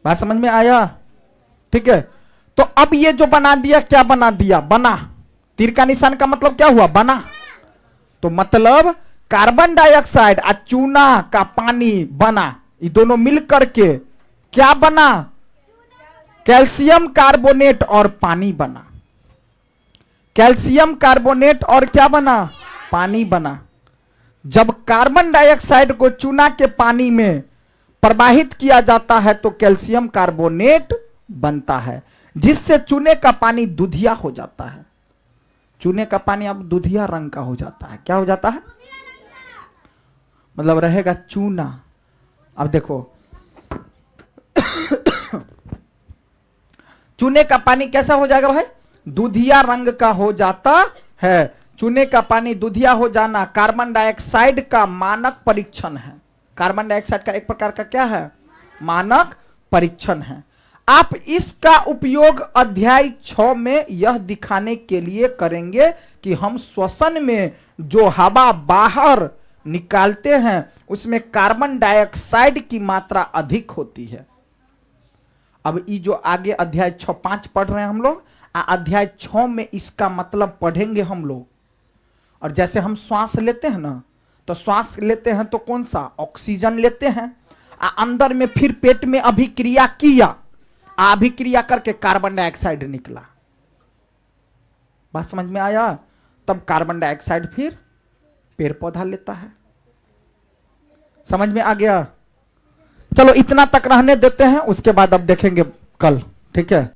बात समझ में आया? ठीक है, तो अब ये जो बना दिया, क्या बना दिया? बना। तीर का निशान का मतलब क्या हुआ? बना। तो मतलब कार्बन डाइऑक्साइड और चूना का पानी बना, ये दोनों मिल करके क्या बना? कैल्शियम कार्बोनेट और पानी बना। कैल्शियम कार्बोनेट और क्या बना? पानी बना। जब कार्बन डाइऑक्साइड को चूना के पानी में प्रवाहित किया जाता है तो कैल्शियम कार्बोनेट बनता है, जिससे चूने का पानी दूधिया हो जाता है। चूने का पानी अब दूधिया रंग का हो जाता है। क्या हो जाता है? मतलब रहेगा चूना। अब देखो चूने का पानी कैसा हो जाएगा भाई? दूधिया रंग का हो जाता है। चूने का पानी दूधिया हो जाना कार्बन डाइऑक्साइड का मानक परीक्षण है। कार्बन डाइऑक्साइड का एक प्रकार का क्या है? मानक परीक्षण है। आप इसका उपयोग अध्याय 6 में यह दिखाने के लिए करेंगे कि हम श्वसन में जो हवा बाहर निकालते हैं उसमें कार्बन डाइऑक्साइड की मात्रा अधिक होती है। अब ये जो आगे अध्याय 6-5 पढ़ रहे हैं हम लोग, अध्याय 6 में इसका मतलब पढ़ेंगे हम लोग। और जैसे हम श्वास लेते हैं ना, तो श्वास लेते हैं तो कौन सा? ऑक्सीजन लेते हैं। अंदर में फिर पेट में अभिक्रिया किया, अभिक्रिया करके कार्बन डाइऑक्साइड निकला। बात समझ में आया? तब कार्बन डाइऑक्साइड फिर पेड़ पौधा लेता है। समझ में आ गया? चलो इतना तक रहने देते हैं, उसके बाद अब देखेंगे कल। ठीक है।